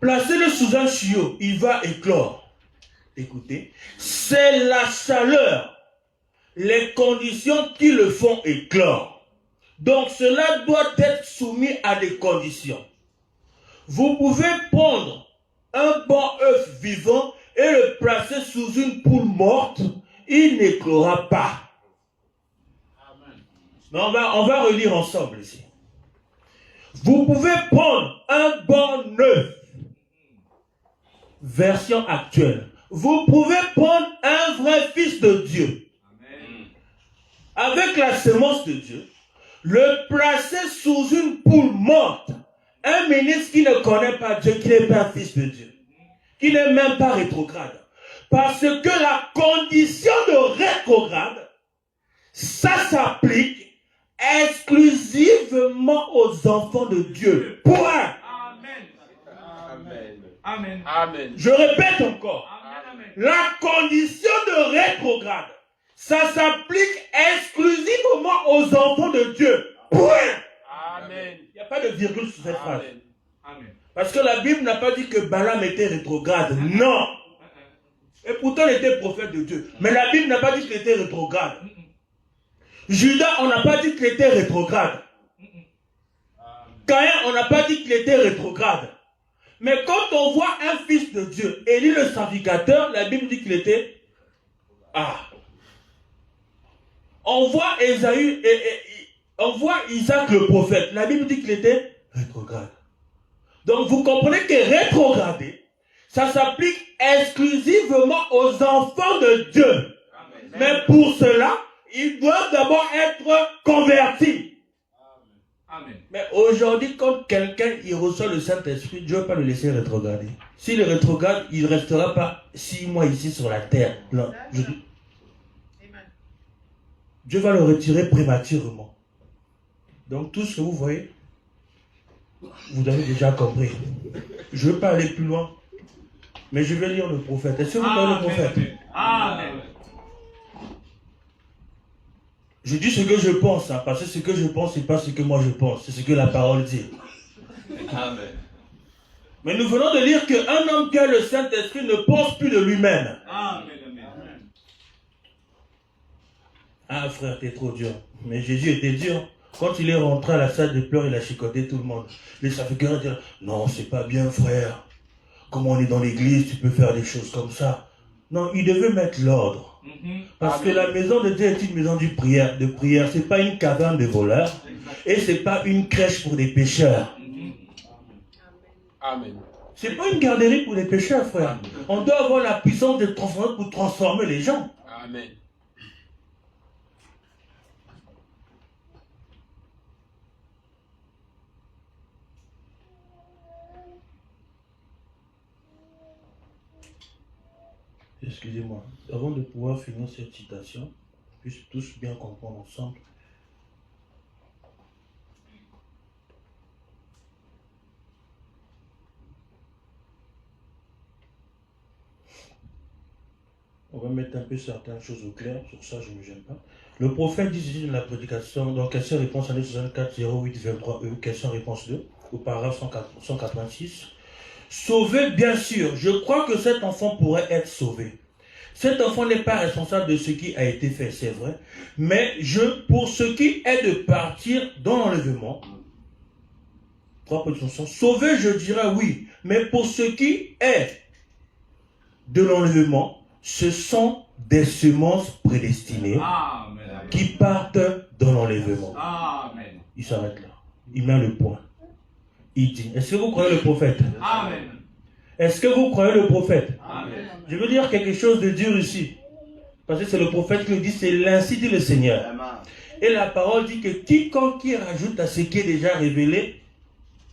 Placez-le sous un tuyau, il va éclore. Écoutez, c'est la chaleur, les conditions qui le font éclore. Donc cela doit être soumis à des conditions. Vous pouvez prendre un bon œuf vivant et le placer sous une poule morte, il n'éclora pas. Mais on va relire ensemble ici. Vous pouvez prendre un bon œuf, version actuelle. Vous pouvez prendre un vrai fils de Dieu. Amen. Avec la semence de Dieu, le placer sous une poule morte. Un ministre qui ne connaît pas Dieu, qui n'est pas un fils de Dieu, qui n'est même pas rétrograde. Parce que la condition de rétrograde, ça s'applique exclusivement aux enfants de Dieu. Point. Amen. Amen. Amen. Amen. Je répète encore. Amen. La condition de rétrograde, ça s'applique exclusivement aux enfants de Dieu. Point. Amen. Il n'y a pas de virgule sur cette phrase. Amen. Amen. Parce que la Bible n'a pas dit que Balaam était rétrograde. Non. Et pourtant, il était prophète de Dieu. Mais la Bible n'a pas dit qu'il était rétrograde. Judas, on n'a pas dit qu'il était rétrograde. Caïn, on n'a pas dit qu'il était rétrograde. Mais quand on voit un fils de Dieu, Élie le sacrificateur, la Bible dit qu'il était... On voit Ésaü, on voit Isaac le prophète. La Bible dit qu'il était rétrograde. Donc vous comprenez que rétrograder, ça s'applique exclusivement aux enfants de Dieu. Amen. Mais pour cela, ils doivent d'abord être convertis. Amen. Mais aujourd'hui, quand quelqu'un il reçoit le Saint-Esprit, Dieu ne va pas le laisser rétrograder. S'il rétrograde, il ne restera pas 6 mois ici sur la terre. Non, Dieu va le retirer prématurément. Donc tout ce que vous voyez, vous avez déjà compris. Je ne veux pas aller plus loin, mais je vais lire le prophète. Est-ce que vous connaissez le prophète? Amen. Je dis ce que je pense, hein, parce que ce que je pense, ce n'est pas ce que moi je pense, c'est ce que la parole dit. Amen. Mais nous venons de lire qu'un homme qui a le Saint-Esprit ne pense plus de lui-même. Amen. Ah frère, t'es trop dur. Mais Jésus était dur. Quand il est rentré à la salle de pleurs, il a chicoté tout le monde. Les sacrificateurs disaient, non, c'est pas bien frère. comme on est dans l'église, tu peux faire des choses comme ça. Non, il devait mettre l'ordre. Parce que la maison de Dieu est une maison de prière. Ce n'est pas une caverne de voleurs. Et ce n'est pas une crèche pour des pécheurs. Amen. Ce n'est pas une garderie pour les pécheurs, frère. On doit avoir la puissance de transformer pour transformer les gens. Amen. Excusez-moi, avant de pouvoir finir cette citation, puisse tous bien comprendre ensemble. On va mettre un peu certaines choses au clair, sur ça je ne me gêne pas. Le prophète dit ici dans la prédication, dans question-réponse année 64 08 23 question-réponse 2, au paragraphe 186. Sauver, bien sûr, je crois que cet enfant pourrait être sauvé. Cet enfant n'est pas responsable de ce qui a été fait, c'est vrai. Mais pour ce qui est de partir dans l'enlèvement, sauver, je dirais oui. Mais pour ce qui est de l'enlèvement, ce sont des semences prédestinées qui partent dans l'enlèvement. Il s'arrête là. Il met le point. Il dit, est-ce que vous croyez le prophète? Amen. Est-ce que vous croyez le prophète? Amen. Je veux dire quelque chose de dur ici. Parce que c'est le prophète qui le dit, c'est l'ainsi dit le Seigneur. Et la parole dit que quiconque qui rajoute à ce qui est déjà révélé,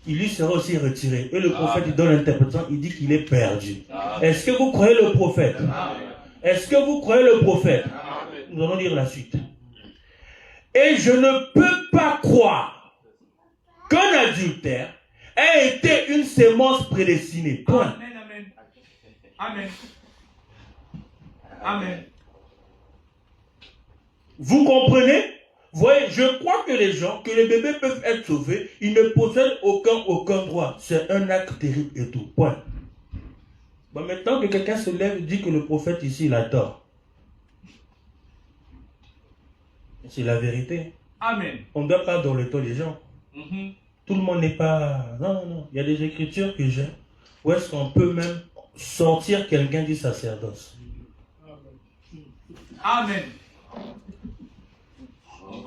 il lui sera aussi retiré. Et le prophète, il donne l'interprétation, il dit qu'il est perdu. Est-ce que vous croyez le prophète? Est-ce que vous croyez le prophète? Nous allons lire la suite. Et je ne peux pas croire qu'un adultère ait été une sémence prédestinée. Point. Amen. Amen. Amen. Vous comprenez? Voyez, je crois que les gens, que les bébés peuvent être sauvés, ils ne possèdent aucun droit. C'est un acte terrible et tout. Point. Bon, maintenant que quelqu'un se lève et dit que le prophète ici, il a tort. C'est la vérité. Amen. On ne doit pas dans le temps des gens. Tout le monde n'est pas... Non. Il y a des écritures que j'ai. Où est-ce qu'on peut même sortir quelqu'un du sacerdoce? Amen.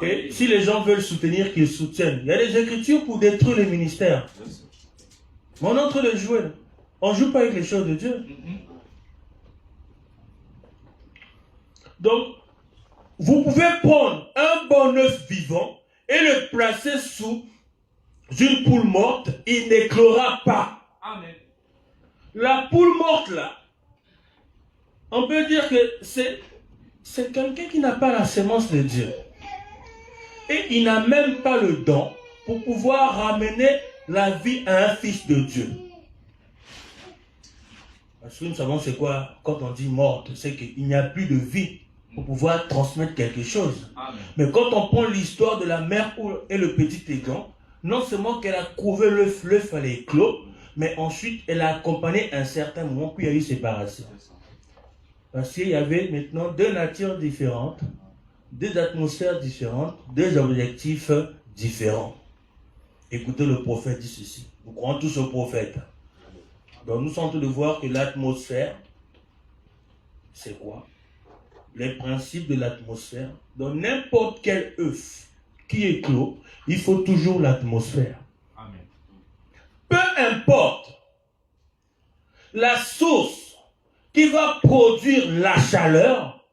Et si les gens veulent soutenir, qu'ils soutiennent. Il y a des écritures pour détruire les ministères. Mais on est en train de jouer. On ne joue pas avec les choses de Dieu. Donc, vous pouvez prendre un bon œuf vivant et le placer sous une poule morte, il n'éclora pas. Amen. La poule morte là, on peut dire que c'est quelqu'un qui n'a pas la sémence de Dieu. Et il n'a même pas le don pour pouvoir ramener la vie à un fils de Dieu. Parce que nous savons c'est quoi, quand on dit morte, c'est qu'il n'y a plus de vie pour pouvoir transmettre quelque chose. Amen. Mais quand on prend l'histoire de la mère et le petit aiglon, non seulement qu'elle a couvé l'œuf allait éclore, mais ensuite elle a accompagné un certain moment, puis il y a eu séparation. Parce qu'il y avait maintenant deux natures différentes, deux atmosphères différentes, deux objectifs différents. Écoutez, le prophète dit ceci. Nous croyons tous au prophète. Donc nous sommes en train de voir que l'atmosphère, c'est quoi? Les principes de l'atmosphère. Dans n'importe quel œuf qui éclot, il faut toujours l'atmosphère. Amen. Peu importe la source qui va produire la chaleur,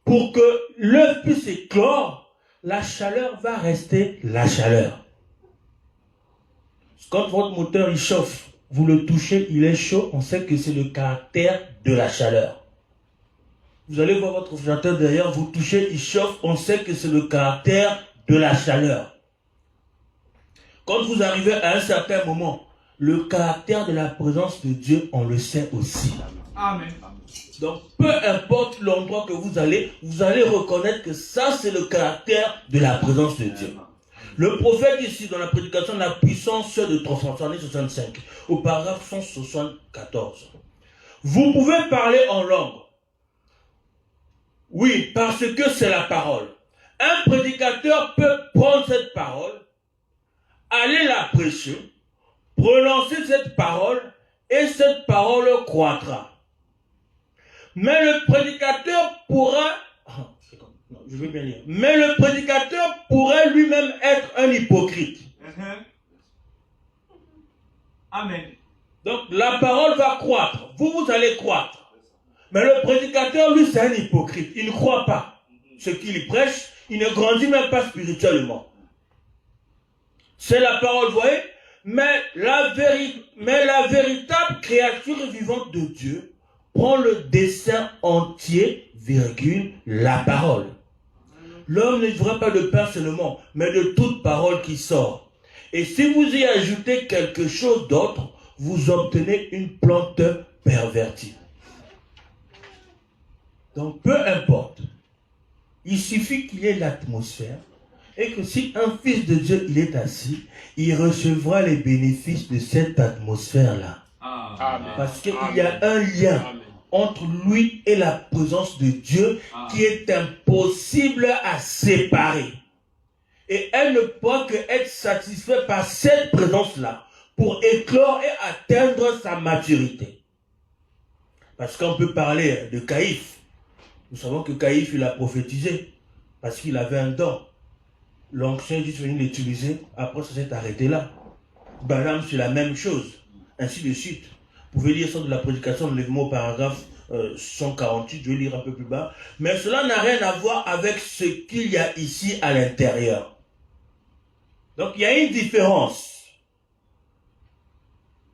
pour que l'œuf puisse éclore, la chaleur va rester la chaleur. Quand votre moteur il chauffe, vous le touchez, il est chaud, on sait que c'est le caractère de la chaleur. Vous allez voir votre réfrigérateur derrière, vous touchez, il chauffe, on sait que c'est le caractère de la chaleur. Quand vous arrivez à un certain moment, le caractère de la présence de Dieu, on le sait aussi. Amen. Donc, peu importe l'endroit que vous allez reconnaître que ça, c'est le caractère de la présence de Dieu. Le prophète ici, dans la prédication de la puissance de transformation, année 65, au paragraphe 174. Vous pouvez parler en langue. Oui, parce que c'est la parole. Un prédicateur peut prendre cette parole, aller la prêcher, prononcer cette parole et cette parole croîtra. Mais le prédicateur pourra, je vais bien lire, mais le prédicateur pourrait lui-même être un hypocrite. Amen. Donc la parole va croître, vous allez croître. Mais le prédicateur, lui, c'est un hypocrite. Il ne croit pas ce qu'il prêche, il ne grandit même pas spirituellement. C'est la parole, vous voyez, mais la véritable créature vivante de Dieu prend le dessein entier, virgule, la parole. L'homme ne vivra pas de pain seulement, mais de toute parole qui sort. Et si vous y ajoutez quelque chose d'autre, vous obtenez une plante pervertie. Donc, peu importe. Il suffit qu'il y ait l'atmosphère et que si un fils de Dieu il est assis, il recevra les bénéfices de cette atmosphère-là. Amen. Parce qu'il y a un lien entre lui et la présence de Dieu qui est impossible à séparer. Et elle ne peut que être satisfaite par cette présence-là pour éclore et atteindre sa maturité. Parce qu'on peut parler de Caïphe. Nous savons que Caïphe, il a prophétisé parce qu'il avait un don. L'onction est juste venu l'utiliser, après ça s'est arrêté là. Balaam, c'est la même chose, ainsi de suite. Vous pouvez lire ça de la prédication, enlèvement au paragraphe 148, je vais lire un peu plus bas. Mais cela n'a rien à voir avec ce qu'il y a ici à l'intérieur. Donc il y a une différence.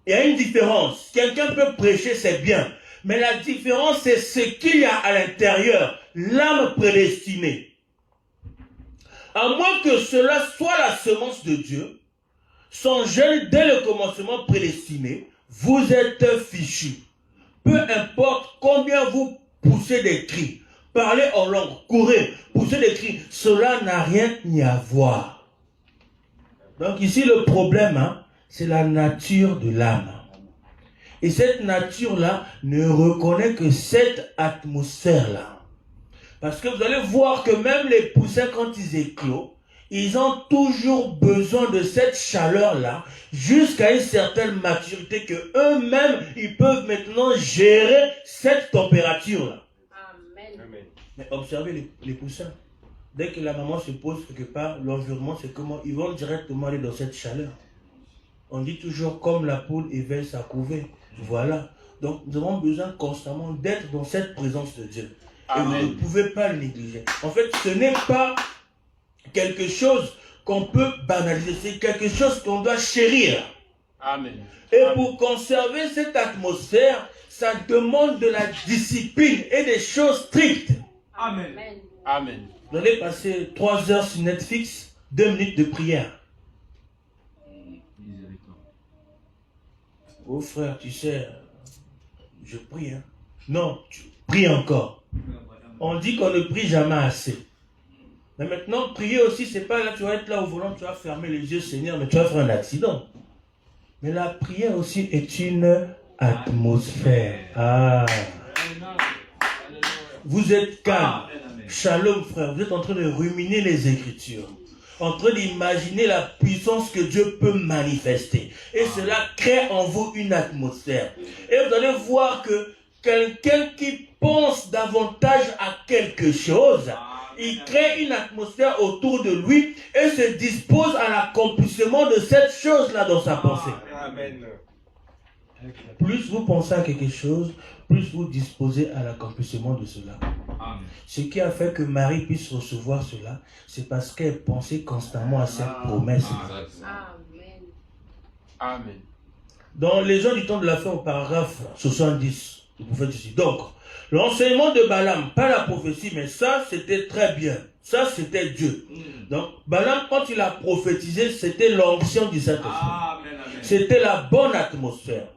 Il y a une différence. Quelqu'un peut prêcher, c'est bien. Mais la différence, c'est ce qu'il y a à l'intérieur, l'âme prédestinée. À moins que cela soit la semence de Dieu, son gène dès le commencement prédestiné, vous êtes fichu. Peu importe combien vous poussez des cris, parlez en langue, courez, poussez des cris, cela n'a rien à voir. Donc ici le problème, c'est la nature de l'âme. Et cette nature-là ne reconnaît que cette atmosphère-là. Parce que vous allez voir que même les poussins, quand ils éclosent, ils ont toujours besoin de cette chaleur-là jusqu'à une certaine maturité que eux-mêmes, ils peuvent maintenant gérer cette température-là. Amen. Mais observez les poussins. Dès que la maman se pose quelque part, l'environnement, c'est comment ils vont directement aller dans cette chaleur. On dit toujours comme la poule éveille sa couvée. Voilà. Donc, nous avons besoin constamment d'être dans cette présence de Dieu. Amen. Et vous ne pouvez pas le négliger. En fait, ce n'est pas quelque chose qu'on peut banaliser. C'est quelque chose qu'on doit chérir. Amen. Et pour conserver cette atmosphère, ça demande de la discipline et des choses strictes. Amen. Amen. Vous allez passer 3 heures sur Netflix, 2 minutes de prière. Oh frère, tu sais, je prie. Non, tu pries encore. On dit qu'on ne prie jamais assez. Mais maintenant, prier aussi, c'est pas là, tu vas être là au volant, tu vas fermer les yeux, Seigneur, mais tu vas faire un accident. Mais la prière aussi est une atmosphère. Ah. Vous êtes calme. Shalom, frère. Vous êtes en train de ruminer les Écritures. En train d'imaginer la puissance que Dieu peut manifester. Et cela crée en vous une atmosphère. Et vous allez voir que quelqu'un qui pense davantage à quelque chose, il crée une atmosphère autour de lui et se dispose à l'accomplissement de cette chose-là dans sa pensée. Amen. Plus vous pensez à quelque chose, plus vous disposez à l'accomplissement de cela. Amen. Ce qui a fait que Marie puisse recevoir cela, c'est parce qu'elle pensait constamment à cette promesse. Amen. Amen. Dans les gens du temps de la fin, au paragraphe 70, le prophète ici. Donc, l'enseignement de Balaam, pas la prophétie, mais ça, c'était très bien. Ça, c'était Dieu. Donc, Balaam, quand il a prophétisé, c'était l'onction du Saint-Esprit. Amen. C'était la bonne atmosphère.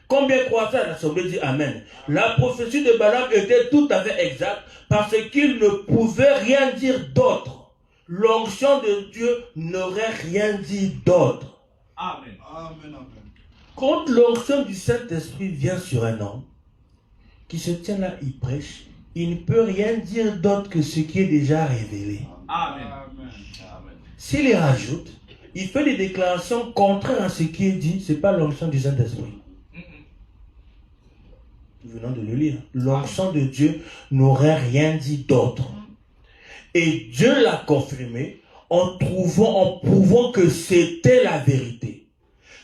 Combien croient ça? L'Assemblée dit Amen. La prophétie de Balaam était tout à fait exacte parce qu'il ne pouvait rien dire d'autre. L'onction de Dieu n'aurait rien dit d'autre. Amen. Quand l'onction du Saint-Esprit vient sur un homme, qui se tient là, il prêche, il ne peut rien dire d'autre que ce qui est déjà révélé. Amen. S'il y rajoute, il fait des déclarations contraires à ce qui est dit, ce n'est pas l'onction du Saint-Esprit. Nous venons de le lire. L'onction de Dieu n'aurait rien dit d'autre. Et Dieu l'a confirmé en prouvant que c'était la vérité.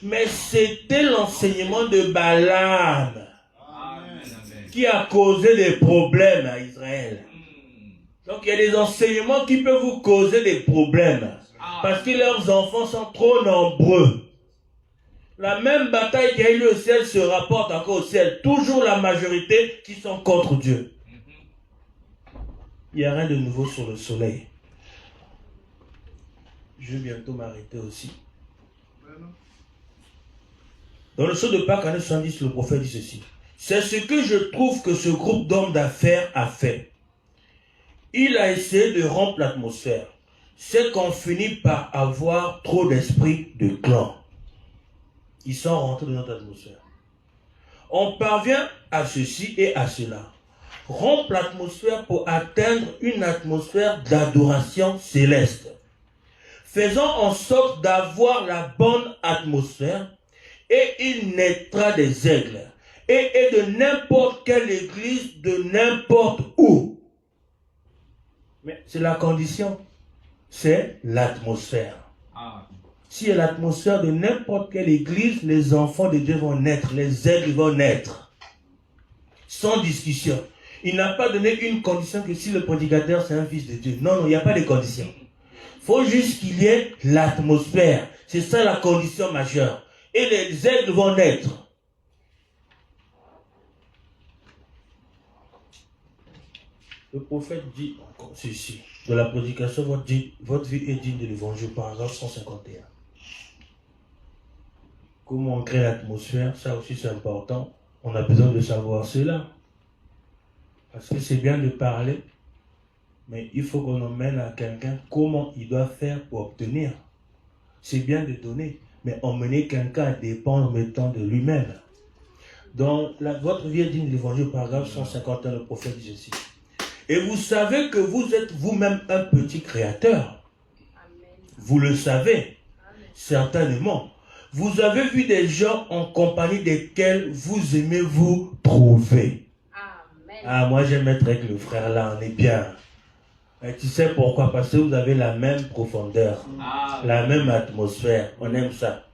Mais c'était l'enseignement de Balaam qui a causé des problèmes à Israël. Donc il y a des enseignements qui peuvent vous causer des problèmes. Parce que leurs enfants sont trop nombreux. La même bataille qui a eu lieu au ciel se rapporte encore au ciel. Toujours la majorité qui sont contre Dieu. Il n'y a rien de nouveau sur le soleil. Je vais bientôt m'arrêter aussi. Dans le show de Pâques, année 70, le prophète dit ceci. C'est ce que je trouve que ce groupe d'hommes d'affaires a fait. Il a essayé de rompre l'atmosphère. C'est qu'on finit par avoir trop d'esprit de clan. Ils sont rentrés dans notre atmosphère. On parvient à ceci et à cela. Rompre l'atmosphère pour atteindre une atmosphère d'adoration céleste. Faisons en sorte d'avoir la bonne atmosphère et il naîtra des aigles. Et de n'importe quelle église, de n'importe où. Mais c'est la condition. C'est l'atmosphère. Si il y a l'atmosphère de n'importe quelle église, les enfants de Dieu vont naître, les aigles vont naître. Sans discussion. Il n'a pas donné une condition que si le prédicateur c'est un fils de Dieu. Non, il n'y a pas de condition. Il faut juste qu'il y ait l'atmosphère. C'est ça la condition majeure. Et les aigles vont naître. Le prophète dit encore ceci. De la prédication, votre vie est digne de l'évangile, paragraphe 151. Comment on crée l'atmosphère, ça aussi c'est important. On a besoin de savoir cela. Parce que c'est bien de parler, mais il faut qu'on emmène à quelqu'un comment il doit faire pour obtenir. C'est bien de donner, mais emmener quelqu'un à dépendre maintenant de lui-même. Dans votre vie est digne de l'évangile, paragraphe 151, le prophète dit ceci. Et vous savez que vous êtes vous-même un petit créateur. Amen. Vous le savez, Amen. certainement. Vous avez vu des gens en compagnie desquels vous aimez vous trouver. Amen. Ah, moi j'aime être avec le frère là, on est bien. Et tu sais pourquoi? Parce que vous avez la même profondeur, la même atmosphère. On aime ça.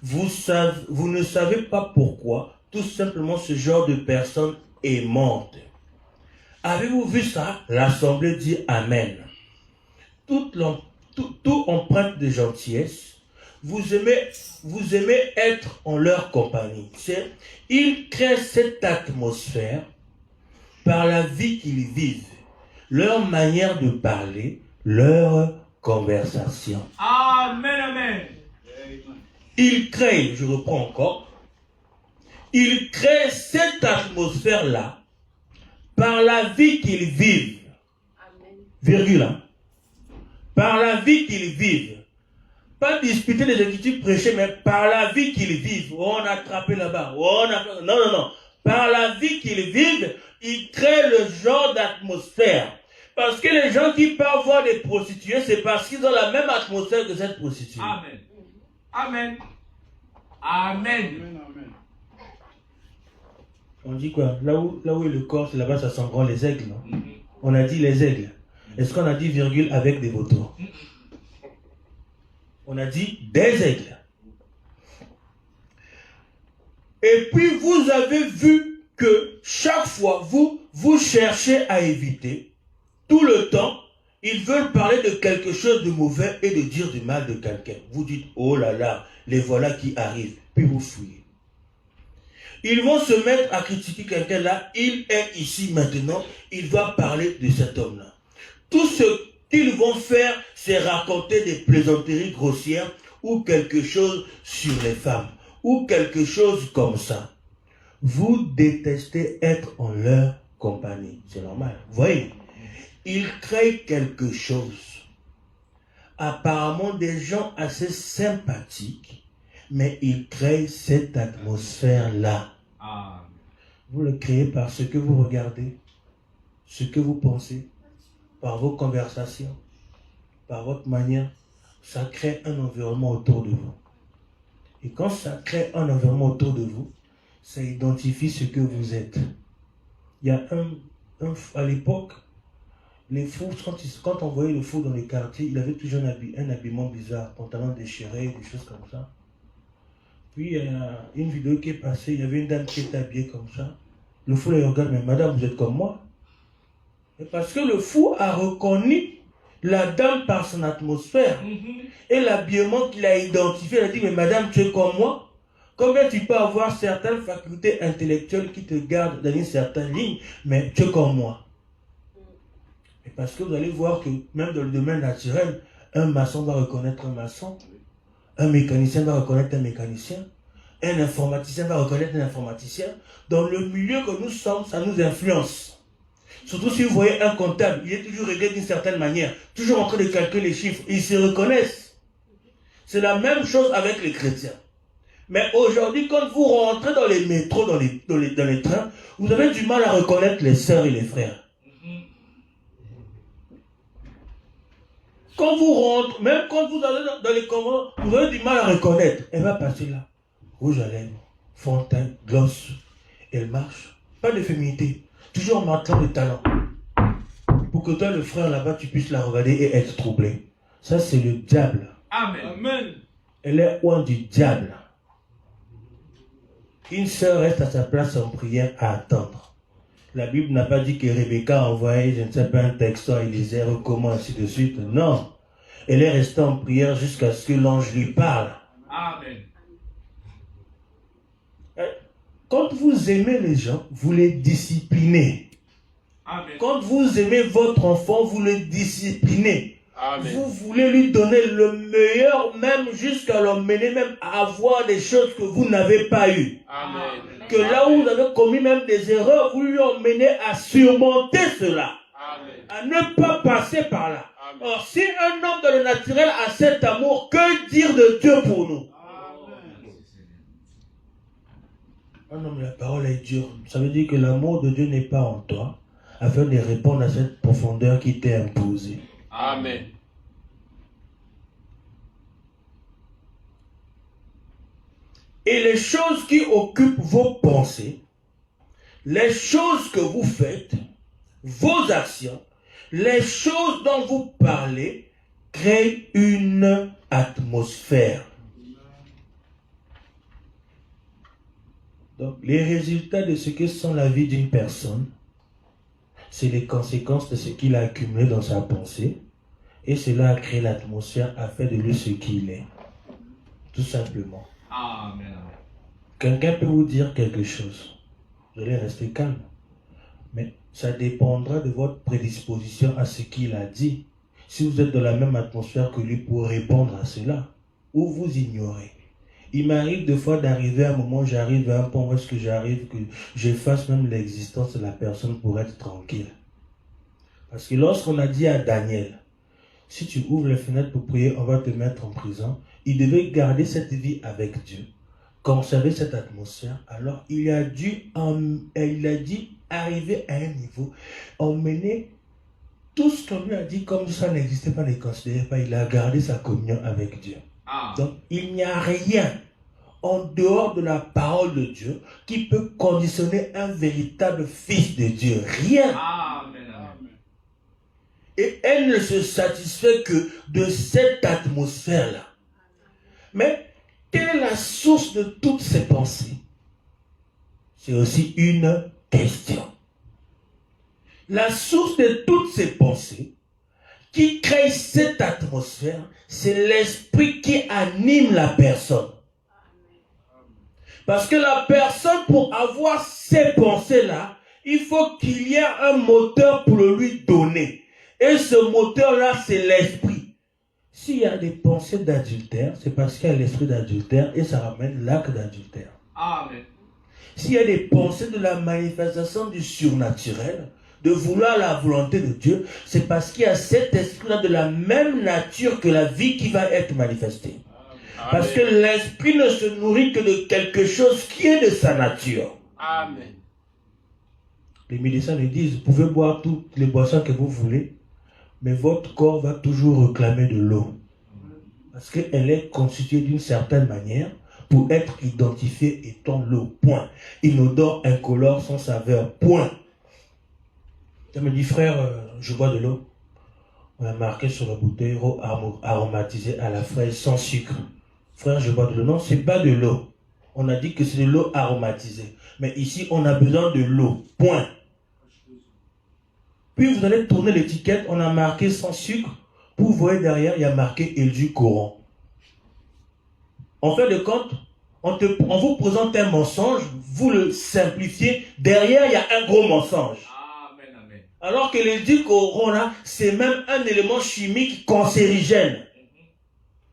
Vous ne savez pas pourquoi, tout simplement ce genre de personne aimante. Avez-vous vu ça? L'assemblée dit Amen. Tout empreinte de gentillesse. Vous aimez être en leur compagnie. Ils créent cette atmosphère par la vie qu'ils vivent, leur manière de parler, leur conversation. Amen, amen. Ils créent, je reprends encore, ils créent cette atmosphère-là par la vie qu'ils vivent. Amen. Virgule. Hein? Par la vie qu'ils vivent. Pas discuter des écritures prêchées, mais par la vie qu'ils vivent. Oh, on a attrapé là-bas. Oh, non. Par la vie qu'ils vivent, ils créent le genre d'atmosphère. Parce que les gens qui peuvent voir des prostituées, c'est parce qu'ils ont la même atmosphère que cette prostituée. Amen. Amen. Amen. On dit quoi? Là où est le corps, c'est là-bas, ça sent grand les aigles, non? On a dit les aigles. Est-ce qu'on a dit virgule avec des vautours? On a dit des aigles. Et puis vous avez vu que chaque fois vous cherchez à éviter, tout le temps, ils veulent parler de quelque chose de mauvais et de dire du mal de quelqu'un. Vous dites, oh là là, les voilà qui arrivent. Puis vous fouillez. Ils vont se mettre à critiquer quelqu'un là, il est ici maintenant, il va parler de cet homme-là. Tout ce qu'ils vont faire, c'est raconter des plaisanteries grossières ou quelque chose sur les femmes, ou quelque chose comme ça. Vous détestez être en leur compagnie. C'est normal. Vous voyez, ils créent quelque chose. Apparemment des gens assez sympathiques, mais ils créent cette atmosphère-là. Vous le créez par ce que vous regardez, ce que vous pensez, par vos conversations, par votre manière. Ça crée un environnement autour de vous. Et quand ça crée un environnement autour de vous, ça identifie ce que vous êtes. Il y a à l'époque, les fous, quand on voyait le fou dans les quartiers, il avait toujours un habillement bizarre, pantalon déchiré, des choses comme ça. Puis il y a une vidéo qui est passée, il y avait une dame qui était habillée comme ça. Le fou la regarde, mais madame, vous êtes comme moi. Et parce que le fou a reconnu la dame par son atmosphère et l'habillement qu'il a identifié. Il a dit, mais madame, tu es comme moi. Combien tu peux avoir certaines facultés intellectuelles qui te gardent dans une certaine ligne, mais tu es comme moi. Et parce que vous allez voir que même dans le domaine naturel, un maçon va reconnaître un maçon, un mécanicien va reconnaître un mécanicien, un informaticien va reconnaître un informaticien. Dans le milieu que nous sommes, ça nous influence. Surtout si vous voyez un comptable, il est toujours réglé d'une certaine manière, toujours en train de calculer les chiffres, ils se reconnaissent. C'est la même chose avec les chrétiens. Mais aujourd'hui, quand vous rentrez dans les métros, dans les trains, vous avez du mal à reconnaître les sœurs et les frères. Quand vous rentrez, même quand vous allez dans les commandes, vous avez du mal à reconnaître. Elle va passer là. Rouge à lèvres, fond de teint, gloss. Elle marche. Pas de féminité. Toujours en marquant le talent. Pour que toi, le frère là-bas, tu puisses la regarder et être troublé. Ça, c'est le diable. Amen. Amen. Elle est loin du diable. Une sœur reste à sa place en prière à attendre. La Bible n'a pas dit que Rebecca a envoyé, je ne sais pas, un texto à Élisée, comment, ainsi de suite. Non. Elle est restée en prière jusqu'à ce que l'ange lui parle. Amen. Quand vous aimez les gens, vous les disciplinez. Amen. Quand vous aimez votre enfant, vous le disciplinez. Amen. Vous voulez lui donner le meilleur, même jusqu'à l'emmener même à avoir des choses que vous n'avez pas eues. Amen. Que là où vous avez commis même des erreurs, vous lui emmenez à surmonter cela. Amen. À ne pas passer par là. Amen. Or, si un homme dans le naturel a cet amour, que dire de Dieu pour nous? Un homme, la parole est dure. Ça veut dire que l'amour de Dieu n'est pas en toi, afin de répondre à cette profondeur qui t'est imposée. Amen. Et les choses qui occupent vos pensées, les choses que vous faites, vos actions, les choses dont vous parlez, créent une atmosphère. Donc, les résultats de ce que sont la vie d'une personne, c'est les conséquences de ce qu'il a accumulé dans sa pensée, et cela a créé l'atmosphère à faire de lui ce qu'il est. Tout simplement. Amen. Quelqu'un peut vous dire quelque chose. Vous allez rester calme. Mais ça dépendra de votre prédisposition à ce qu'il a dit. Si vous êtes dans la même atmosphère que lui pour répondre à cela, ou vous ignorez. Il m'arrive des fois d'arriver à un moment, j'arrive à un point où est-ce que j'arrive, que j'efface même l'existence de la personne pour être tranquille. Parce que lorsqu'on a dit à Daniel, si tu ouvres les fenêtres pour prier, on va te mettre en prison, il devait garder cette vie avec Dieu, conserver cette atmosphère, alors il a dû arriver à un niveau, emmener tout ce qu'on lui a dit comme ça n'existait pas, ne considérait pas, il a gardé sa communion avec Dieu. Donc, il n'y a rien en dehors de la parole de Dieu qui peut conditionner un véritable fils de Dieu. Rien. Amen. Et elle ne se satisfait que de cette atmosphère-là. Mais quelle est la source de toutes ces pensées? C'est aussi une question. La source de toutes ces pensées qui crée cette atmosphère, c'est l'esprit qui anime la personne. Parce que la personne, pour avoir ces pensées-là, il faut qu'il y ait un moteur pour le lui donner. Et ce moteur-là, c'est l'esprit. S'il y a des pensées d'adultère, c'est parce qu'il y a l'esprit d'adultère et ça ramène l'acte d'adultère. Amen. S'il y a des pensées de la manifestation du surnaturel, de vouloir la volonté de Dieu, c'est parce qu'il y a cet esprit-là de la même nature que la vie qui va être manifestée. Amen. Parce que l'esprit ne se nourrit que de quelque chose qui est de sa nature. Amen. Les médecins nous disent, vous pouvez boire toutes les boissons que vous voulez, mais votre corps va toujours réclamer de l'eau. Parce qu'elle est constituée d'une certaine manière pour être identifié étant l'eau. Point. Inodore, incolore, sans saveur. Point. Tu me dis, frère, je bois de l'eau. On a marqué sur la bouteille eau aromatisée à la fraise sans sucre. Frère, je bois de l'eau. Non, c'est pas de l'eau. On a dit que c'est de l'eau aromatisée. Mais ici, on a besoin de l'eau. Point. Puis vous allez tourner l'étiquette, on a marqué sans sucre. Vous voyez derrière, il y a marqué édulcorant. En fait de compte, on vous présente un mensonge, vous le simplifiez. Derrière, il y a un gros mensonge. Amen, amen. Alors que l'édulcorant, là, c'est même un élément chimique cancérigène.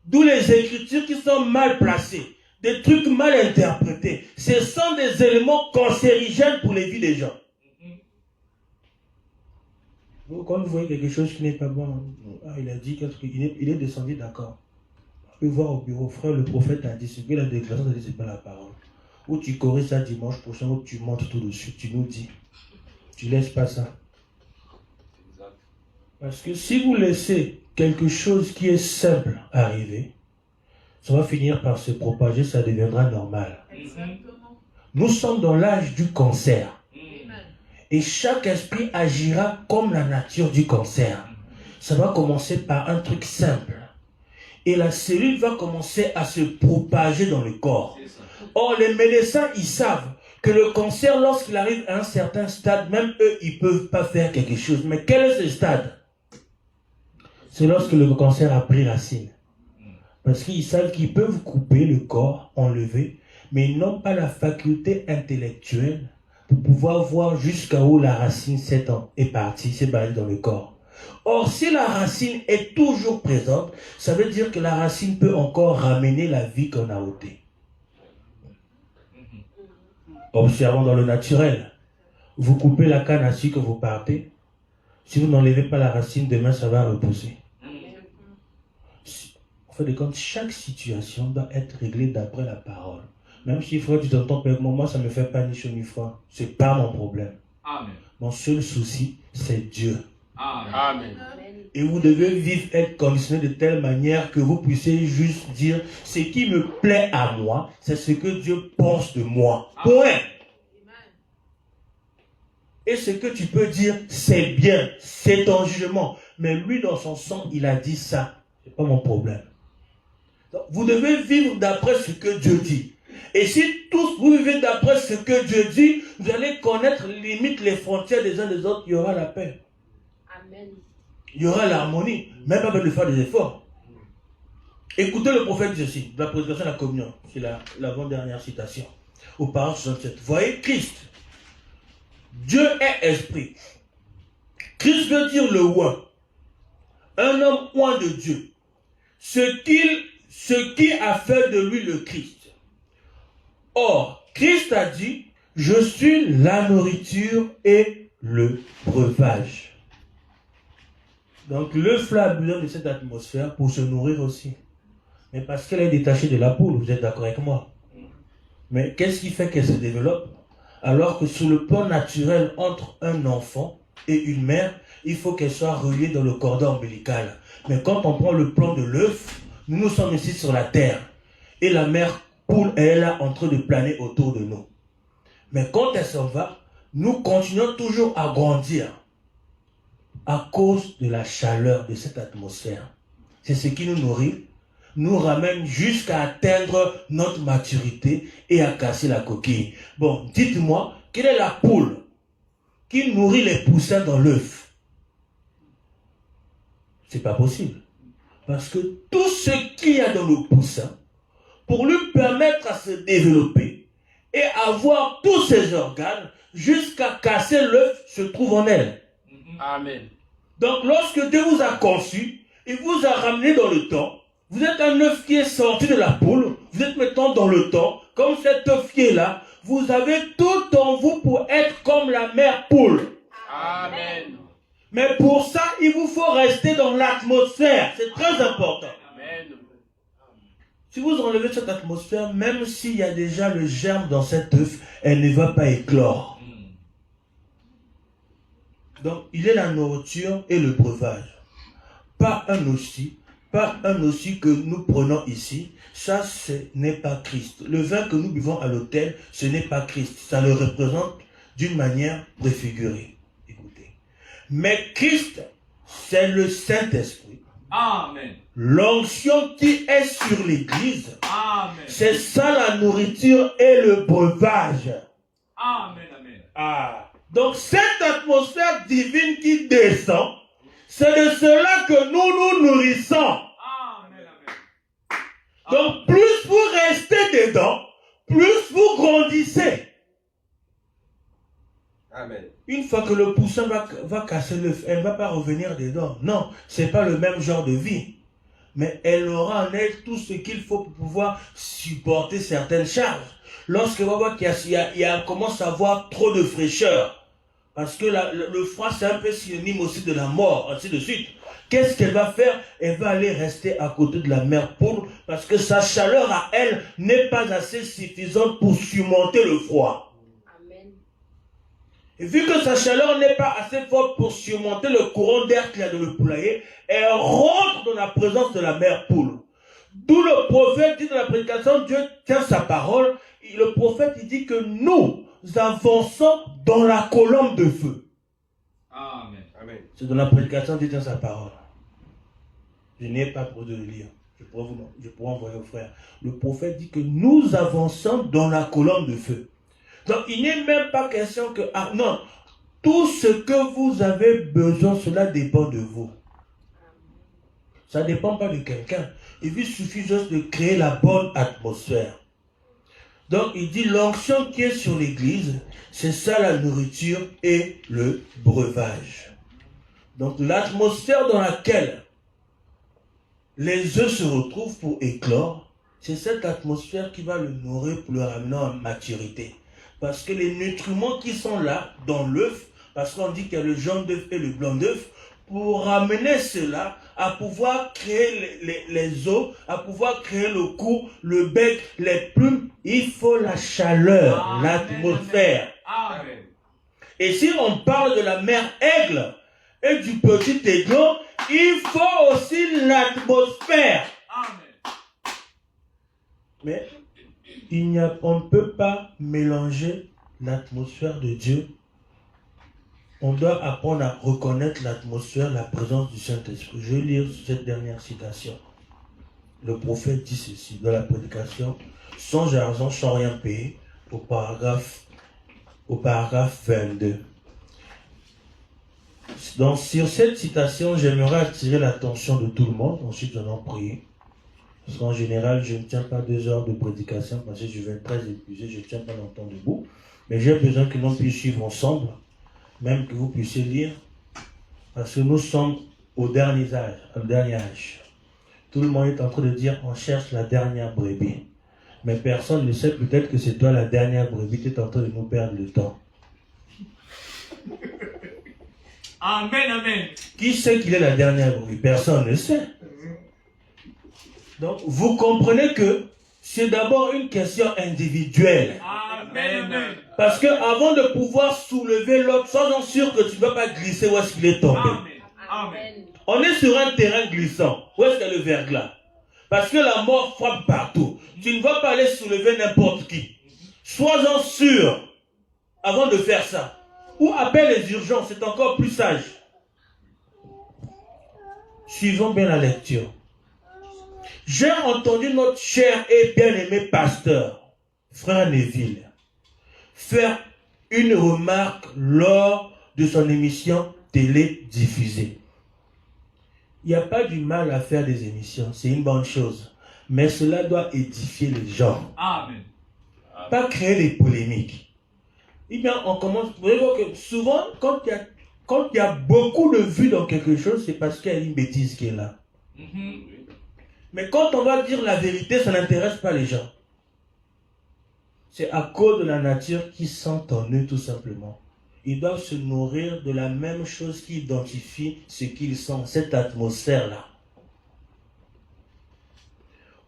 D'où les écritures qui sont mal placées. Des trucs mal interprétés. Ce sont des éléments cancérigènes pour les vies des gens. Quand vous voyez quelque chose qui n'est pas bon, il a dit qu'il est descendu, d'accord. Vous pouvez voir au bureau, frère, le prophète a dit ce que la déclaration a dit, c'est pas la parole. Ou tu corriges ça dimanche prochain, ou tu montes tout dessus, tu nous dis. Tu laisses pas ça. Parce que si vous laissez quelque chose qui est simple arriver, ça va finir par se propager, ça deviendra normal. Exactement. Nous sommes dans l'âge du cancer. Amen. Et chaque esprit agira comme la nature du cancer. Ça va commencer par un truc simple. Et la cellule va commencer à se propager dans le corps. Or, les médecins, ils savent que le cancer, lorsqu'il arrive à un certain stade, même eux, ils ne peuvent pas faire quelque chose. Mais quel est ce stade? C'est lorsque le cancer a pris racine. Parce qu'ils savent qu'ils peuvent couper le corps, enlever, mais ils n'ont pas la faculté intellectuelle pour pouvoir voir jusqu'à où la racine est partie, s'est baladée dans le corps. Or, si la racine est toujours présente, ça veut dire que la racine peut encore ramener la vie qu'on a ôtée. Observons dans le naturel. Vous coupez la canne à sucre, vous partez. Si vous n'enlevez pas la racine, demain ça va repousser. En fait de compte, chaque situation doit être réglée d'après la parole. Même si, frère, tu t'entends avec moi, ça ne me fait pas ni chaud ni froid. Ce n'est pas mon problème. Amen. Mon seul souci, c'est Dieu. Amen. Amen. Amen. Et vous devez vivre, être conditionné de telle manière que vous puissiez juste dire, ce qui me plaît à moi, c'est ce que Dieu pense de moi. Point. Amen. Et ce que tu peux dire, c'est bien, c'est ton jugement. Mais lui, dans son sang, il a dit ça. Ce n'est pas mon problème. Donc, vous devez vivre d'après ce que Dieu dit. Et si tous vous vivez d'après ce que Dieu dit, vous allez connaître limite les frontières des uns des autres, il y aura la paix. Amen. Il y aura l'harmonie, même pas besoin de faire des efforts. Écoutez le prophète ceci, de la prédication de la communion, c'est l'avant-dernière citation, au paragraphe 67. Voyez Christ, Dieu est esprit. Christ veut dire le oint, un homme oint de Dieu. Ce qui a fait de lui le Christ. Or, Christ a dit, je suis la nourriture et le breuvage. Donc l'œuf a besoin de cette atmosphère pour se nourrir aussi. Mais parce qu'elle est détachée de la poule, vous êtes d'accord avec moi? Mais qu'est-ce qui fait qu'elle se développe? Alors que sur le plan naturel, entre un enfant et une mère, il faut qu'elle soit reliée dans le cordon ombilical. Mais quand on prend le plan de l'œuf, nous sommes ici sur la terre. Et la mère poule est là en train de planer autour de nous. Mais quand elle s'en va, nous continuons toujours à grandir. À cause de la chaleur de cette atmosphère. C'est ce qui nous nourrit, nous ramène jusqu'à atteindre notre maturité et à casser la coquille. Bon, dites-moi, quelle est la poule qui nourrit les poussins dans l'œuf? C'est pas possible. Parce que tout ce qu'il y a dans le poussin, pour lui permettre à se développer et avoir tous ses organes, jusqu'à casser l'œuf, se trouve en elle. Amen. Donc, lorsque Dieu vous a conçu, il vous a ramené dans le temps, vous êtes un œuf qui est sorti de la poule, vous êtes maintenant dans le temps, comme cet œuf qui est là, vous avez tout en vous pour être comme la mère poule. Amen. Mais pour ça, il vous faut rester dans l'atmosphère, c'est très important. Amen. Si vous enlevez cette atmosphère, même s'il y a déjà le germe dans cet œuf, elle ne va pas éclore. Donc, il est la nourriture et le breuvage. Pas un aussi, pas un aussi que nous prenons ici. Ça, ce n'est pas Christ. Le vin que nous buvons à l'autel, ce n'est pas Christ. Ça le représente d'une manière préfigurée. Écoutez. Mais Christ, c'est le Saint-Esprit. Amen. L'onction qui est sur l'Église, Amen. c'est ça la nourriture et le breuvage. Amen. Amen. Ah. Donc cette atmosphère divine qui descend, c'est de cela que nous nous nourrissons. Amen. Amen. Donc plus vous restez dedans, plus vous grandissez. Amen. Une fois que le poussin va casser l'œuf, elle ne va pas revenir dedans. Non, ce n'est pas le même genre de vie. Mais elle aura en elle tout ce qu'il faut pour pouvoir supporter certaines charges. Lorsqu'elle va voir qu'il commence à avoir trop de fraîcheur, parce que le froid c'est un peu synonyme aussi de la mort, ainsi de suite. Qu'est-ce qu'elle va faire? Elle va aller rester à côté de la mère poule, parce que sa chaleur à elle n'est pas assez suffisante pour surmonter le froid. Amen. Et vu que sa chaleur n'est pas assez forte pour surmonter le courant d'air qu'il y a dans le poulailler, elle rentre dans la présence de la mère poule. D'où le prophète dit dans la prédication, Dieu tient sa parole. Et le prophète il dit que nous avançons dans la colonne de feu. Amen. Amen. C'est dans la prédication Dieu tient sa parole. Je n'ai pas pour de le lire. Je pourrais envoyer au frère. Le prophète dit que nous avançons dans la colonne de feu. Donc il n'est même pas question que... Ah non, tout ce que vous avez besoin, cela dépend de vous. Ça ne dépend pas de quelqu'un. Il vous suffit juste de créer la bonne atmosphère. Donc il dit l'onction qui est sur l'église, c'est ça la nourriture et le breuvage. Donc l'atmosphère dans laquelle les œufs se retrouvent pour éclore, c'est cette atmosphère qui va le nourrir pour le ramener en maturité. Parce que les nutriments qui sont là, dans l'œuf, parce qu'on dit qu'il y a le jaune d'œuf et le blanc d'œuf, pour ramener cela à pouvoir créer les os, à pouvoir créer le cou, le bec, les plumes, il faut la chaleur, l'atmosphère. Amen. Et si on parle de la mère aigle et du petit aiglon, il faut aussi l'atmosphère. Amen. Mais on ne peut pas mélanger l'atmosphère de Dieu. On doit apprendre à reconnaître l'atmosphère, la présence du Saint-Esprit. Je vais lire cette dernière citation. Le prophète dit ceci dans la prédication, sans argent, sans rien payer, au paragraphe 22. Donc, sur cette citation, j'aimerais attirer l'attention de tout le monde. Ensuite, nous allons prier. Parce qu'en général, je ne tiens pas 2 heures de prédication parce que je vais être très épuisé, je ne tiens pas longtemps debout. Mais j'ai besoin que l'on puisse suivre ensemble, même que vous puissiez lire, parce que nous sommes au dernier âge. Tout le monde est en train de dire, on cherche la dernière brebis. Mais personne ne sait, peut-être que c'est toi la dernière brebis, tu es en train de nous perdre le temps. Amen. Amen. Qui sait qu'il est la dernière brebis? Personne ne sait. Donc, vous comprenez que c'est d'abord une question individuelle. Amen. Amen. Parce que avant de pouvoir soulever l'autre, sois sûr que tu ne vas pas glisser où est-ce qu'il est tombé. Amen. Amen. Amen. On est sur un terrain glissant. Où est-ce qu'il y a le verglas? Parce que la mort frappe partout. Tu ne vas pas aller soulever n'importe qui. Sois-en sûr avant de faire ça. Ou appelle les urgences, c'est encore plus sage. Suivons bien la lecture. J'ai entendu notre cher et bien-aimé pasteur, frère Neville, faire une remarque lors de son émission télédiffusée. Il n'y a pas du mal à faire des émissions, c'est une bonne chose. Mais cela doit édifier les gens. Amen. Pas créer des polémiques. Eh bien, on commence. Vous voyez que souvent, quand il y a beaucoup de vues dans quelque chose, c'est parce qu'il y a une bêtise qui est là. Mais quand on va dire la vérité, ça n'intéresse pas les gens. C'est à cause de la nature qu'ils sont en eux, tout simplement. Ils doivent se nourrir de la même chose qui identifie ce qu'ils sont, cette atmosphère-là.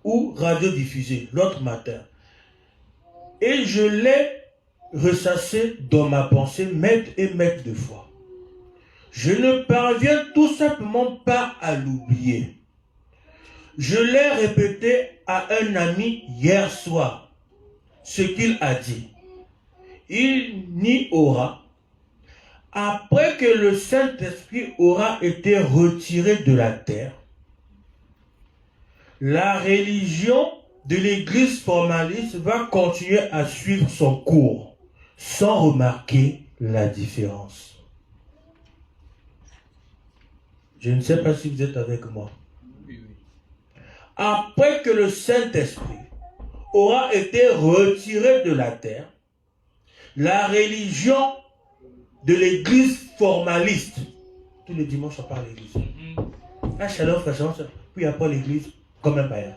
Ou radiodiffusée, l'autre matin. Et je l'ai ressassé dans ma pensée, maintes et maintes de fois. Je ne parviens tout simplement pas à l'oublier. Je l'ai répété à un ami hier soir, ce qu'il a dit. Il n'y aura, après que le Saint-Esprit aura été retiré de la terre, la religion de l'Église formaliste va continuer à suivre son cours, sans remarquer la différence. Je ne sais pas si vous êtes avec moi. Oui, oui. Après que le Saint-Esprit aura été retiré de la terre, la religion de l'Église formaliste, tous les dimanches on parle de l'Église, un chaleur frère, puis après l'Église comme un païen.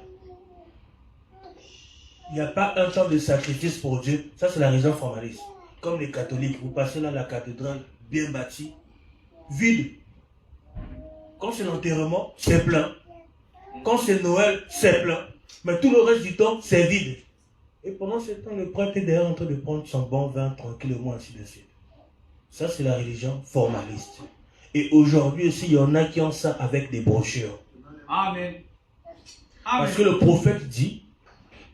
Il n'y a pas un temps de sacrifice pour Dieu, ça c'est la religion formaliste. Comme les catholiques, vous passez dans la cathédrale bien bâtie, vide. Quand c'est l'enterrement, c'est plein. Quand c'est Noël, c'est plein. Mais tout le reste du temps, c'est vide. Et pendant ce temps, le prêtre est derrière en train de prendre son bon vin tranquillement, ainsi de suite. Ça, c'est la religion formaliste. Et aujourd'hui aussi, il y en a qui ont ça avec des brochures. Amen. Parce que le prophète dit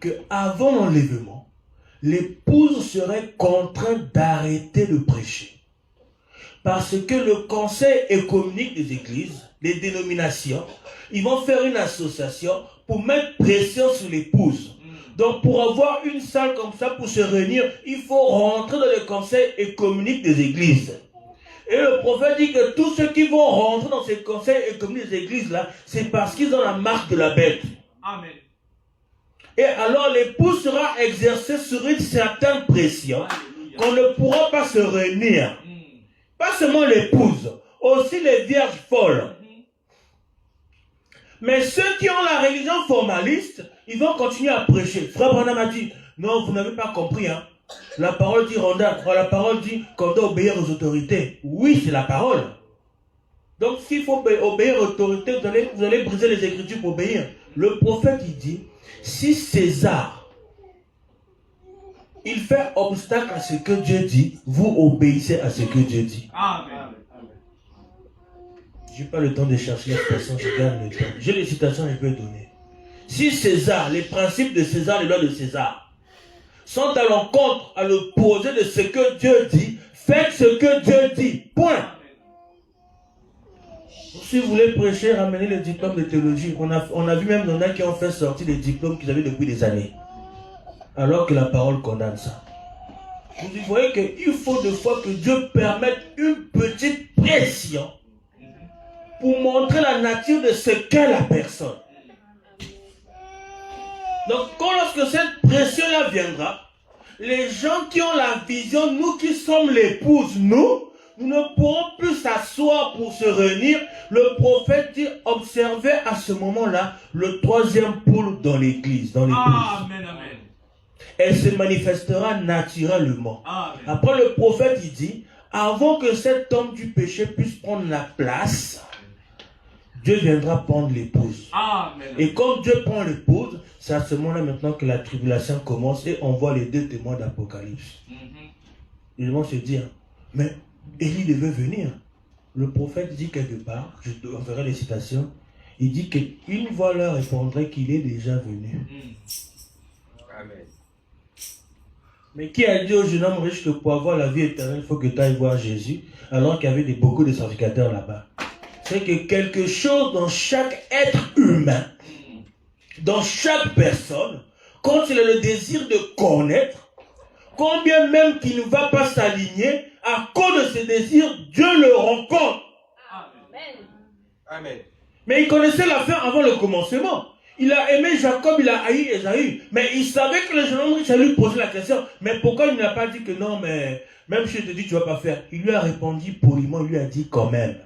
qu'avant l'enlèvement, l'épouse serait contrainte d'arrêter de prêcher. Parce que le conseil économique des églises, les dénominations, ils vont faire une association pour mettre pression sur l'épouse. Donc pour avoir une salle comme ça pour se réunir, il faut rentrer dans le conseil économique des églises. Et le prophète dit que tous ceux qui vont rentrer dans ces conseils économiques des églises là, c'est parce qu'ils ont la marque de la bête. Amen. Et alors l'épouse sera exercée sur une certaine pression qu'on ne pourra pas se réunir. Pas seulement l'épouse, aussi les vierges folles. Mais ceux qui ont la religion formaliste, ils vont continuer à prêcher. Frère Branham a dit, non, vous n'avez pas compris. Hein. La parole dit la parole dit qu'on doit obéir aux autorités. Oui, c'est la parole. Donc s'il faut obéir aux autorités, vous allez briser les Écritures pour obéir. Le prophète, il dit, si César, il fait obstacle à ce que Dieu dit, vous obéissez à ce que Dieu dit. Amen. Je n'ai pas le temps de chercher l'expression, je garde le temps. J'ai les citations, je peux donner. Si César, les principes de César, les lois de César, sont à l'encontre, à l'opposé de ce que Dieu dit, faites ce que Dieu dit. Point. Si vous voulez prêcher, ramenez le diplôme de théologie. On a vu même des gens qui ont fait sortir des diplômes qu'ils avaient depuis des années. Alors que la parole condamne ça. Vous voyez qu'il faut des fois que Dieu permette une petite pression pour montrer la nature de ce qu'est la personne. Donc, lorsque cette pression-là viendra, les gens qui ont la vision, nous qui sommes l'épouse, nous ne pourrons plus s'asseoir pour se réunir. Le prophète dit, observez à ce moment-là le troisième pôle dans l'église, dans l'épouse. Amen, amen. Elle se manifestera naturellement. Amen. Après, le prophète, il dit, avant que cet homme du péché puisse prendre la place, Dieu viendra prendre l'épouse. Amen. Et quand Dieu prend l'épouse, c'est à ce moment-là maintenant que la tribulation commence et on voit les deux témoins d'Apocalypse. Ils vont se dire, mais Élie devait venir. Le prophète dit quelque part, je te enverrai les citations, il dit qu'une voix leur répondrait qu'il est déjà venu. Amen. Mais qui a dit au jeune homme riche que pour avoir la vie éternelle, il faut que tu ailles voir Jésus, alors qu'il y avait beaucoup de sacrificateurs là-bas? C'est que quelque chose dans chaque être humain, dans chaque personne, quand il a le désir de connaître, combien même qu'il ne va pas s'aligner, à cause de ses désirs, Dieu le rencontre. Amen. Amen. Mais il connaissait la fin avant le commencement. Il a aimé Jacob, il a haï Ésaü. Mais il savait que le jeune homme riche allait lui poser la question. Mais pourquoi il n'a pas dit que non, mais même si je te dis, tu ne vas pas faire. Il lui a répondu poliment, il lui a dit quand même.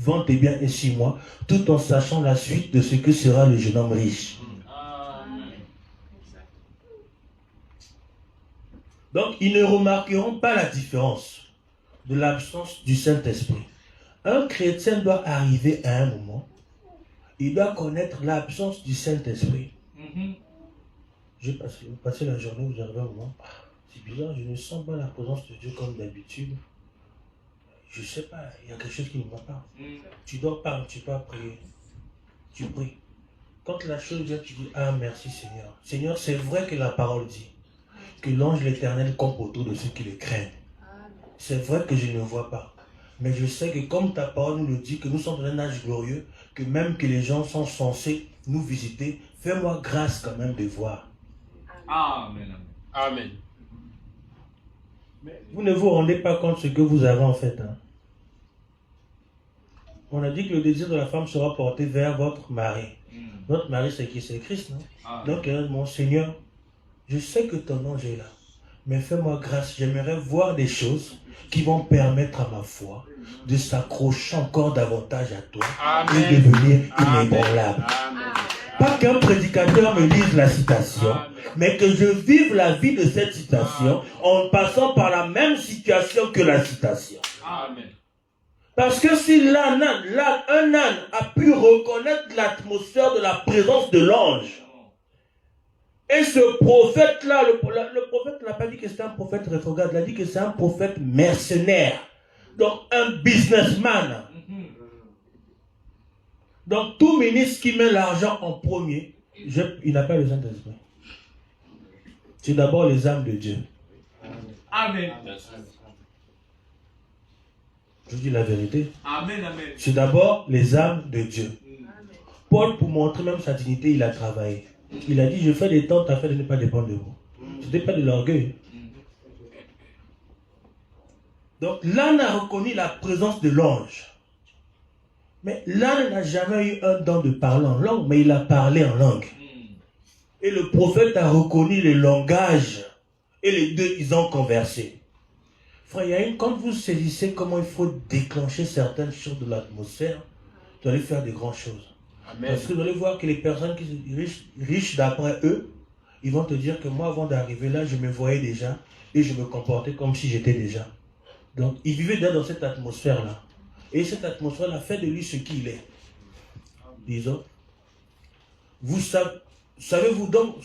Vends tes biens et suis-moi, tout en sachant la suite de ce que sera le jeune homme riche. Donc, ils ne remarqueront pas la différence de l'absence du Saint-Esprit. Un chrétien doit arriver à un moment, il doit connaître l'absence du Saint-Esprit. J'ai passé la journée où j'arrivais un moment, c'est bizarre, je ne sens pas la présence de Dieu comme d'habitude. Je ne sais pas, il y a quelque chose qui ne va pas. Tu dors pas, tu peux prier. Tu pries. Quand la chose vient, tu dis, ah merci Seigneur. Seigneur, c'est vrai que la parole dit que l'ange de l'Éternel campe autour de ceux qui le craignent. C'est vrai que je ne vois pas. Mais je sais que comme ta parole nous le dit, que nous sommes dans un âge glorieux, que même que les gens sont censés nous visiter, fais-moi grâce quand même de voir. Amen. Amen. Mais vous ne vous rendez pas compte de ce que vous avez en fait. Hein. On a dit que le désir de la femme sera porté vers votre mari. Votre mari, c'est qui? C'est Christ, non? Donc, mon Seigneur, je sais que ton ange est là. Mais fais-moi grâce, j'aimerais voir des choses qui vont permettre à ma foi de s'accrocher encore davantage à toi et devenir inébranlable. Pas qu'un prédicateur me lise la citation, mais que je vive la vie de cette citation en passant par la même situation que la citation. Amen. Parce que si un âne a pu reconnaître l'atmosphère de la présence de l'ange, et ce prophète-là, le prophète n'a pas dit que c'était un prophète rétrograde, il a dit que c'est un prophète mercenaire. Donc un businessman. Donc tout ministre qui met l'argent en premier, il n'a pas le Saint-Esprit. C'est d'abord les âmes de Dieu. Amen. Je dis la vérité. Amen, amen. C'est d'abord les âmes de Dieu. Paul, pour montrer même sa dignité, il a travaillé. Il a dit, je fais des tentes afin de ne pas dépendre de vous. Ce n'était pas de l'orgueil. Donc l'âne a reconnu la présence de l'ange. Mais l'âne n'a jamais eu un don de parler en langue, mais il a parlé en langue. Et le prophète a reconnu le langage. Et les deux, ils ont conversé. Frère, quand vous saisissez comment il faut déclencher certaines choses de l'atmosphère, vous allez faire de grandes choses. Amen. Parce que vous allez voir que les personnes qui sont riches d'après eux, ils vont te dire que moi, avant d'arriver là, je me voyais déjà et je me comportais comme si j'étais déjà. Donc, ils vivaient dans cette atmosphère-là. Et cette atmosphère-là fait de lui ce qu'il est. Disons, vous savez-vous donc,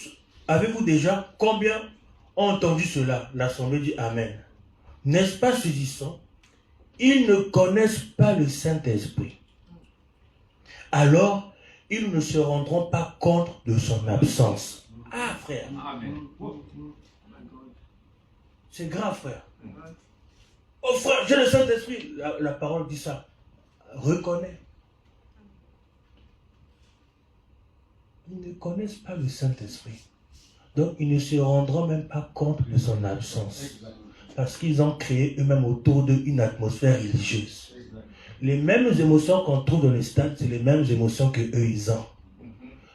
avez-vous déjà combien ont entendu cela? L'Assemblée dit Amen. N'est-ce pas saisissant? Ils ne connaissent pas le Saint-Esprit. Alors, ils ne se rendront pas compte de son absence. Ah, frère. Amen. C'est grave, frère. Oh, frère, j'ai le Saint-Esprit. La parole dit ça. Reconnais. Ils ne connaissent pas le Saint-Esprit. Donc, ils ne se rendront même pas compte de son absence. Parce qu'ils ont créé eux-mêmes autour d'eux une atmosphère religieuse. Les mêmes émotions qu'on trouve dans les stades, c'est les mêmes émotions qu'eux, ils ont.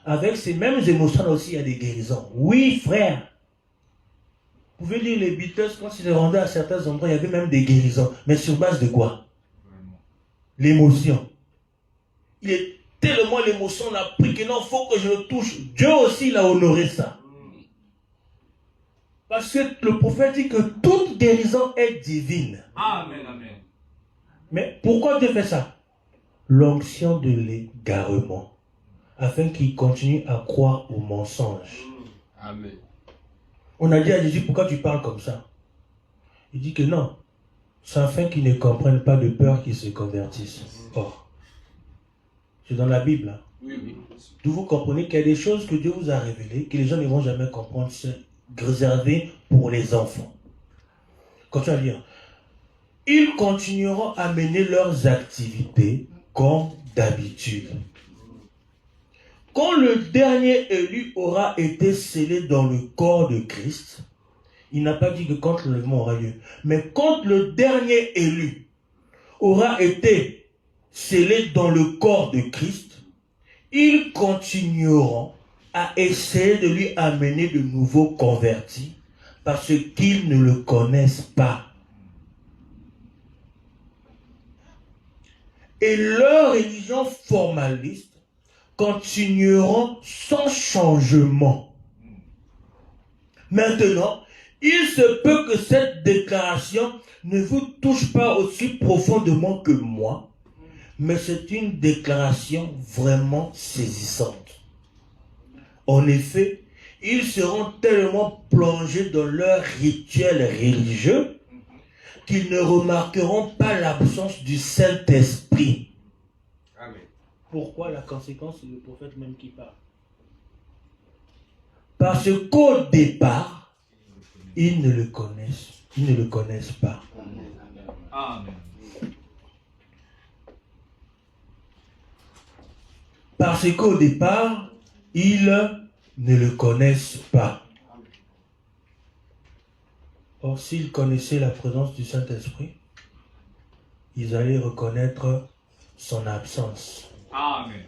Avec ces mêmes émotions aussi, il y a des guérisons. Oui, frère. Vous pouvez lire les Beatles, quand ils se rendaient à certains endroits, il y avait même des guérisons. Mais sur base de quoi? L'émotion. Il est tellement l'émotion l'a pris que non, il faut que je le touche. Dieu aussi l'a honoré ça. Parce que le prophète dit que toute guérison est divine. Amen, amen. Mais pourquoi Dieu fait ça? L'onction de l'égarement. Afin qu'il continue à croire au mensonge. Amen. On a dit à Jésus, pourquoi tu parles comme ça? Il dit que non. C'est afin qu'ils ne comprennent pas de peur qu'ils se convertissent. Or, c'est dans la Bible. Hein. Oui. D'où vous comprenez qu'il y a des choses que Dieu vous a révélées, que les gens ne vont jamais comprendre. C'est réservé pour les enfants. Continue à lire. Ils continueront à mener leurs activités comme d'habitude. Quand le dernier élu aura été scellé dans le corps de Christ, il n'a pas dit que quand l'enlèvement aura lieu, mais quand le dernier élu aura été scellé dans le corps de Christ, ils continueront à essayer de lui amener de nouveaux convertis parce qu'ils ne le connaissent pas. Et leur religion formaliste continueront sans changement. Maintenant, il se peut que cette déclaration ne vous touche pas aussi profondément que moi, mais c'est une déclaration vraiment saisissante. En effet, ils seront tellement plongés dans leur rituel religieux qu'ils ne remarqueront pas l'absence du Saint-Esprit. Amen. Pourquoi? La conséquence, c'est le prophète même qui parle. Parce qu'au départ, ils ne le connaissent pas. Amen. Parce qu'au départ, ils ne le connaissent pas. Or, s'ils connaissaient la présence du Saint-Esprit, ils allaient reconnaître son absence. Amen.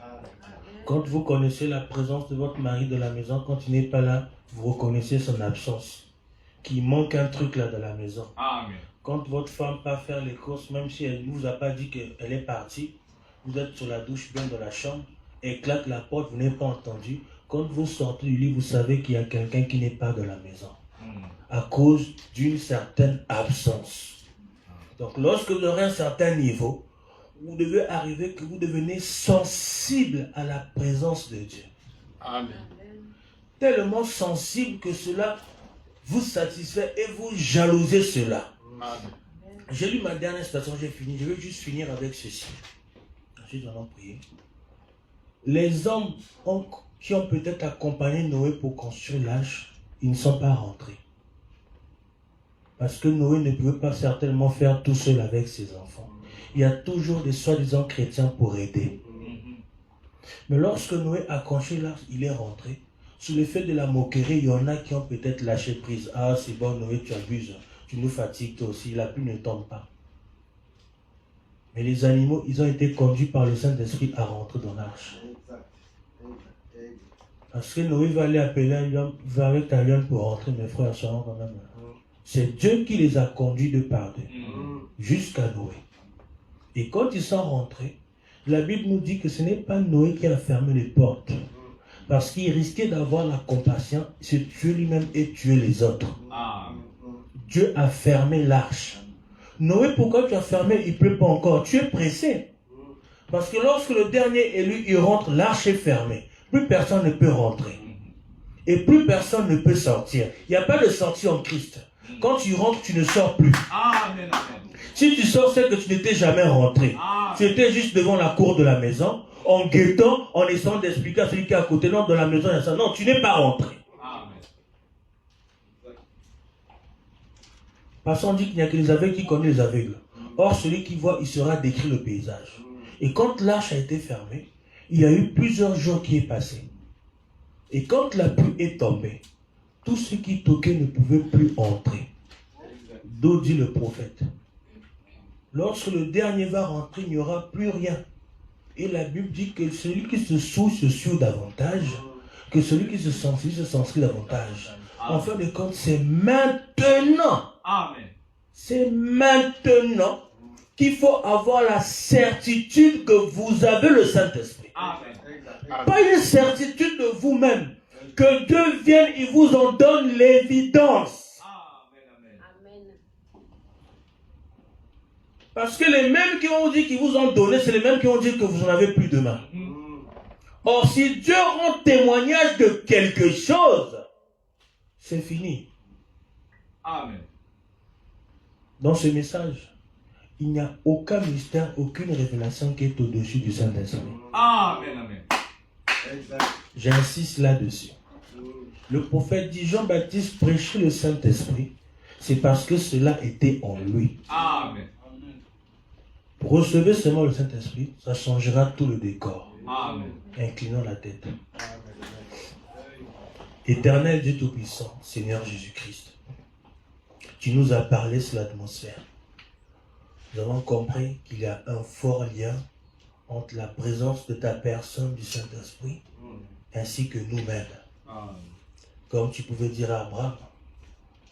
Quand vous connaissez la présence de votre mari de la maison, quand il n'est pas là, vous reconnaissez son absence. Qu'il manque un truc là dans la maison. Amen. Quand votre femme part faire les courses, même si elle ne vous a pas dit qu'elle est partie, vous êtes sur la douche, bien dans la chambre, elle claque la porte, vous n'avez pas entendu. Quand vous sortez du lit, vous savez qu'il y a quelqu'un qui n'est pas dans la maison. À cause d'une certaine absence. Donc lorsque vous aurez un certain niveau, vous devez arriver que vous devenez sensible à la présence de Dieu. Amen. Tellement sensible que cela vous satisfait et vous jalousez cela. Amen. J'ai lu ma dernière citation, j'ai fini. Je vais juste finir avec ceci. Ensuite, nous allons prier. Les hommes qui ont peut-être accompagné Noé pour construire l'arche, ils ne sont pas rentrés. Parce que Noé ne pouvait pas certainement faire tout seul avec ses enfants. Il y a toujours des soi-disant chrétiens pour aider. Mais lorsque Noé a construit l'arche, il est rentré. Sous l'effet de la moquerie, il y en a qui ont peut-être lâché prise. Ah, c'est bon, Noé, tu abuses. Tu nous fatigues toi aussi. La pluie ne tombe pas. Mais les animaux, ils ont été conduits par le Saint-Esprit à rentrer dans l'arche. Parce que Noé va aller appeler un lion, va avec un lion pour rentrer, mes frères seront quand même là. C'est Dieu qui les a conduits de par deux, jusqu'à Noé. Et quand ils sont rentrés, la Bible nous dit que ce n'est pas Noé qui a fermé les portes. Parce qu'il risquait d'avoir la compassion, se tuer lui-même et tuer les autres. Dieu a fermé l'arche. Noé, pourquoi tu as fermé? Il ne pleut pas encore. Tu es pressé. Parce que lorsque le dernier élu il rentre, l'arche est fermée. Plus personne ne peut rentrer. Et plus personne ne peut sortir. Il n'y a pas de sortie en Christ. Quand tu rentres, tu ne sors plus. Amen. Amen. Si tu sors, c'est que tu n'étais jamais rentré. Tu étais juste devant la cour de la maison, en guettant, en essayant d'expliquer à celui qui est à côté. Non, dans la maison, il y a ça. Non, tu n'es pas rentré. Amen. Parce qu'on dit qu'il n'y a que les aveugles qui connaissent les aveugles. Or, celui qui voit, il sera décrit le paysage. Et quand l'arche a été fermée, il y a eu plusieurs jours qui est passé. Et quand la pluie est tombée, tous ceux qui toquaient ne pouvaient plus entrer. D'où dit le prophète. Lorsque le dernier va rentrer, il n'y aura plus rien. Et la Bible dit que celui qui se soucie davantage, que celui qui se sensibilise davantage. En fin de compte, c'est maintenant. Amen. C'est maintenant qu'il faut avoir la certitude que vous avez le Saint-Esprit. Amen. Pas une certitude de vous-même. Que Dieu vienne, il vous en donne l'évidence. Amen. Parce que les mêmes qui ont dit qu'ils vous ont donné, c'est les mêmes qui ont dit que vous en avez plus demain. Or, si Dieu rend témoignage de quelque chose, c'est fini. Amen. Dans ce message, il n'y a aucun mystère, aucune révélation qui est au-dessus du Saint-Esprit. Amen. Amen. J'insiste là-dessus. Le prophète dit, Jean-Baptiste prêchait le Saint-Esprit, c'est parce que cela était en lui. Amen. Recevez seulement le Saint-Esprit, ça changera tout le décor. Amen. Inclinons la tête. Éternel Dieu Tout-Puissant, Seigneur Jésus-Christ, tu nous as parlé sur l'atmosphère. Nous avons compris qu'il y a un fort lien entre la présence de ta personne du Saint-Esprit ainsi que nous-mêmes. Comme tu pouvais dire à Abraham,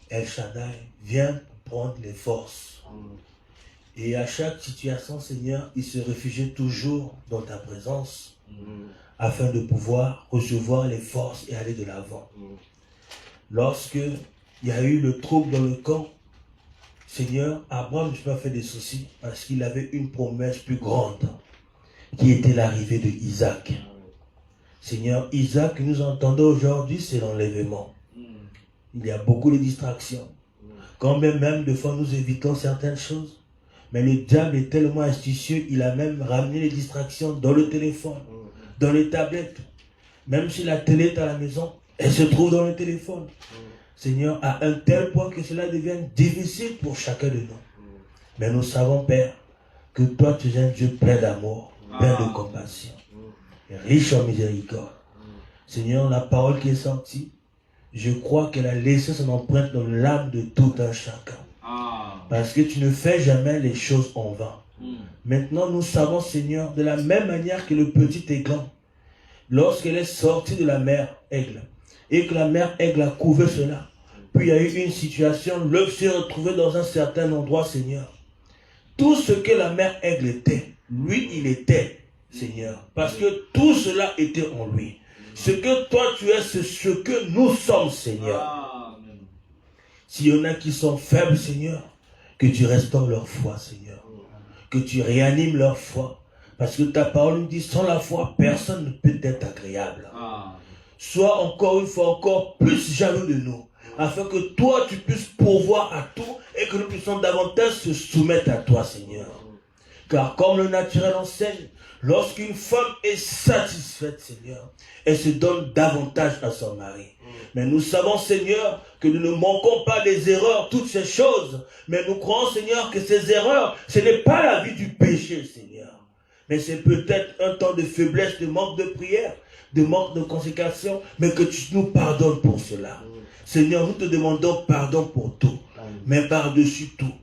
El Shaddai, viens prendre les forces. Et à chaque situation, Seigneur, il se réfugiait toujours dans ta présence afin de pouvoir recevoir les forces et aller de l'avant. Lorsque il y a eu le trouble dans le camp, Seigneur, Abraham ne s'est pas fait des soucis parce qu'il avait une promesse plus grande qui était l'arrivée de Isaac. Seigneur, Isaac que nous entendons aujourd'hui, c'est l'enlèvement. Il y a beaucoup de distractions. Quand même de fois nous évitons certaines choses, mais le diable est tellement astucieux, il a même ramené les distractions dans le téléphone, dans les tablettes. Même si la télé est à la maison, Elle se trouve dans le téléphone. Seigneur, à un tel point que cela devienne difficile pour chacun de nous. Mais nous savons, Père, que toi, tu es un Dieu plein d'amour, plein de compassion, riche en miséricorde. Seigneur, la parole qui est sortie, je crois qu'elle a laissé son empreinte dans l'âme de tout un chacun. Parce que tu ne fais jamais les choses en vain. Maintenant, nous savons, Seigneur, de la même manière que le petit aiglon, lorsqu'elle est sortie de la mère aigle, et que la mère aigle a couvé cela, puis il y a eu une situation, l'œuf s'est retrouvé dans un certain endroit, Seigneur. Tout ce que la mère aigle était, lui, il était, Seigneur. Parce que tout cela était en lui. Ce que toi tu es, c'est ce que nous sommes, Seigneur. S'il y en a qui sont faibles, Seigneur, que tu restaures leur foi, Seigneur. Que tu réanimes leur foi. Parce que ta parole nous dit, sans la foi, personne ne peut être agréable. Sois encore une fois, encore plus jaloux de nous. Afin que toi, tu puisses pourvoir à tout et que nous puissions davantage se soumettre à toi, Seigneur. Car comme le naturel enseigne, lorsqu'une femme est satisfaite, Seigneur, elle se donne davantage à son mari. Mais nous savons, Seigneur, que nous ne manquons pas des erreurs, toutes ces choses. Mais nous croyons, Seigneur, que ces erreurs, ce n'est pas la vie du péché, Seigneur. Mais c'est peut-être un temps de faiblesse, de manque de prière, de manque de consécration, mais que tu nous pardonnes pour cela. Seigneur, nous te demandons pardon pour tout, mais par-dessus tout,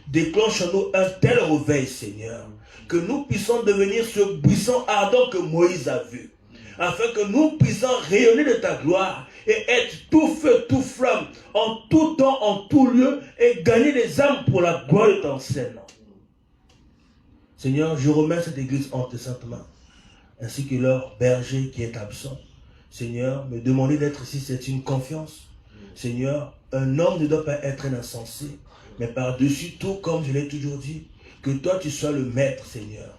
déclenche en nous un tel réveil, Seigneur, que nous puissions devenir ce buisson ardent que Moïse a vu, afin que nous puissions rayonner de ta gloire et être tout feu, tout flamme, en tout temps, en tout lieu, et gagner des âmes pour la gloire de ton Seigneur. Seigneur, je remets cette église entre tes saintes mains, ainsi que leur berger qui est absent. Seigneur, me demander d'être ici, c'est une confiance. Seigneur, un homme ne doit pas être un insensé, mais par-dessus tout, comme je l'ai toujours dit, que toi tu sois le maître, Seigneur.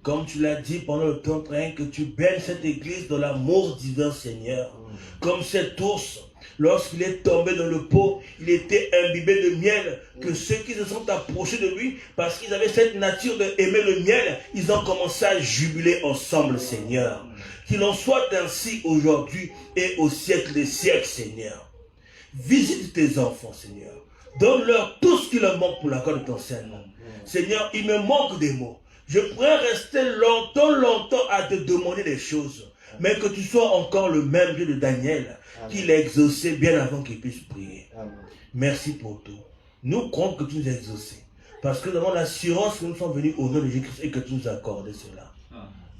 Comme tu l'as dit pendant le temps train, que tu baignes cette église dans l'amour divin, Seigneur. Comme cet ours, lorsqu'il est tombé dans le pot, il était imbibé de miel, que ceux qui se sont approchés de lui, parce qu'ils avaient cette nature d'aimer le miel, ils ont commencé à jubiler ensemble, Seigneur. Qu'il en soit ainsi aujourd'hui et au siècle des siècles, Seigneur. Visite tes enfants, Seigneur. Donne-leur tout ce qui leur manque pour la gloire de ton Seigneur. Seigneur, il me manque des mots. Je pourrais rester longtemps à te demander des choses. Mais que tu sois encore le même Dieu de Daniel, qu'il a exaucé bien avant qu'il puisse prier. Merci pour tout. Nous comptons que tu nous as exaucés. Parce que nous avons l'assurance que nous sommes venus au nom de Jésus-Christ et que tu nous as accordé cela.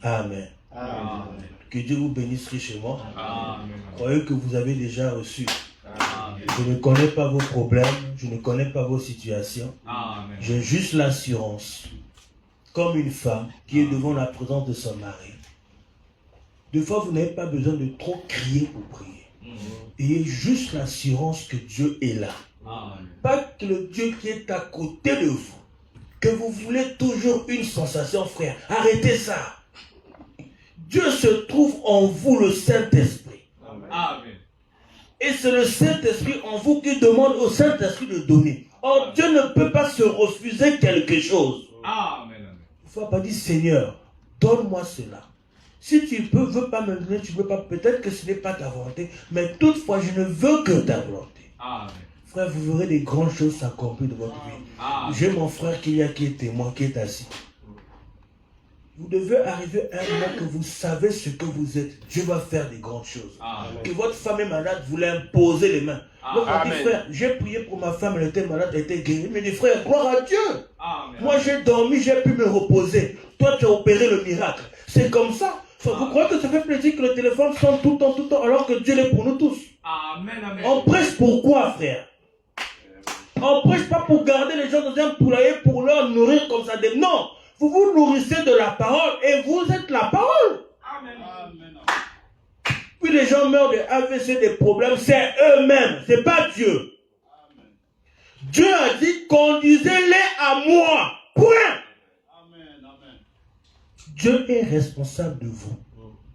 Amen. Amen. Que Dieu vous bénisse richement. Amen. Croyez que vous avez déjà reçu. Amen. Je ne connais pas vos problèmes, je ne connais pas vos situations. Amen. J'ai juste l'assurance, comme une femme qui est devant la présence de son mari. Des fois, vous n'avez pas besoin de trop crier pour prier. Ayez juste l'assurance que Dieu est là. Amen. Pas que le Dieu qui est à côté de vous, que vous voulez toujours une sensation, frère. Arrêtez ça. Dieu se trouve en vous, le Saint-Esprit. Amen. Et c'est le Saint-Esprit en vous qui demande au Saint-Esprit de donner. Or, Dieu ne peut pas se refuser quelque chose. Amen. Il ne faut pas dire, Seigneur, donne-moi cela. Si tu ne veux pas me donner, tu ne veux pas, peut-être que ce n'est pas ta volonté, mais toutefois, je ne veux que ta volonté. Amen. Frère, vous verrez des grandes choses s'accomplir de votre vie. Amen. J'ai mon frère qui est témoin, qui est assis. Vous devez arriver à un moment que vous savez ce que vous êtes. Dieu va faire des grandes choses. Amen. Que votre femme est malade, vous l'imposez les mains. Donc on dit, Amen. frère, j'ai prié pour ma femme, elle était malade, elle était guérie. Mais dit, frère, gloire à Dieu. Amen. Moi j'ai dormi, j'ai pu me reposer. Toi tu as opéré le miracle. C'est comme ça. Vous croyez que ça fait plaisir que le téléphone sonne tout le temps, alors que Dieu l'est pour nous tous. Amen. Amen. On prêche pourquoi, frère? On prêche pas pour garder les gens dans un poulailler pour leur nourrir comme ça. Non, vous vous nourrissez de la parole et vous êtes la parole. Amen. Amen. Puis les gens meurent de AVC, des problèmes, c'est eux-mêmes, c'est pas Dieu. Dieu a dit, conduisez-les à moi. Point. Amen. Amen. Dieu est responsable de vous.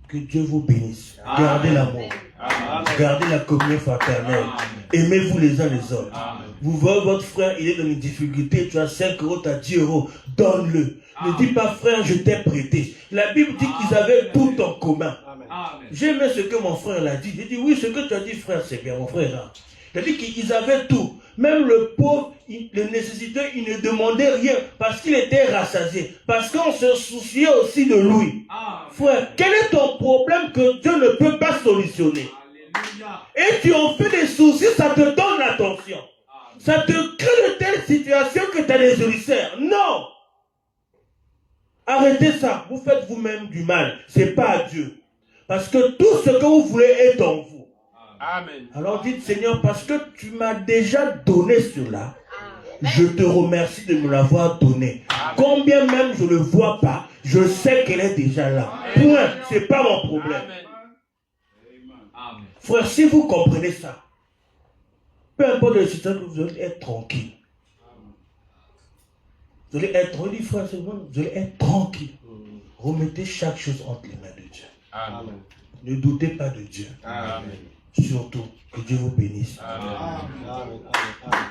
Que Dieu vous bénisse. Amen. Gardez l'amour. Amen. Gardez la communion fraternelle. Amen. Aimez-vous les uns les autres. Amen. Vous voyez votre frère, il est dans une difficulté, tu as 5 euros, tu as 10 euros, donne-le. Ne dis pas, frère, je t'ai prêté. La Bible dit qu'ils avaient tout en commun. Amen. Amen. J'aimais ce que mon frère l'a dit. J'ai dit, oui, ce que tu as dit, frère, c'est bien, mon frère. Il a dit qu'ils avaient tout. Même le pauvre, le nécessité, il ne demandait rien parce qu'il était rassasié. Parce qu'on se souciait aussi de lui. Amen. Frère, quel est ton problème que Dieu ne peut pas solutionner? Alléluia. Et tu en fais des soucis, ça te donne l'attention. Amen. Ça te crée de telles situations que tu as des ulcères. Non! Arrêtez ça. Vous faites vous-même du mal. C'est pas à Dieu. Parce que tout ce que vous voulez est en vous. Amen. Alors dites, Seigneur, parce que tu m'as déjà donné cela, je te remercie de me l'avoir donné. Combien même je ne le vois pas, je sais qu'elle est déjà là. Point. C'est pas mon problème. Amen. Amen. Frère, si vous comprenez ça, peu importe le situation, vous allez être tranquille. Vous allez être tranquille, frère, c'est bon, vous allez être tranquille. Remettez chaque chose entre les mains de Dieu. Amen. Ne doutez pas de Dieu. Amen. Surtout, que Dieu vous bénisse. Amen. Amen. Amen. Amen.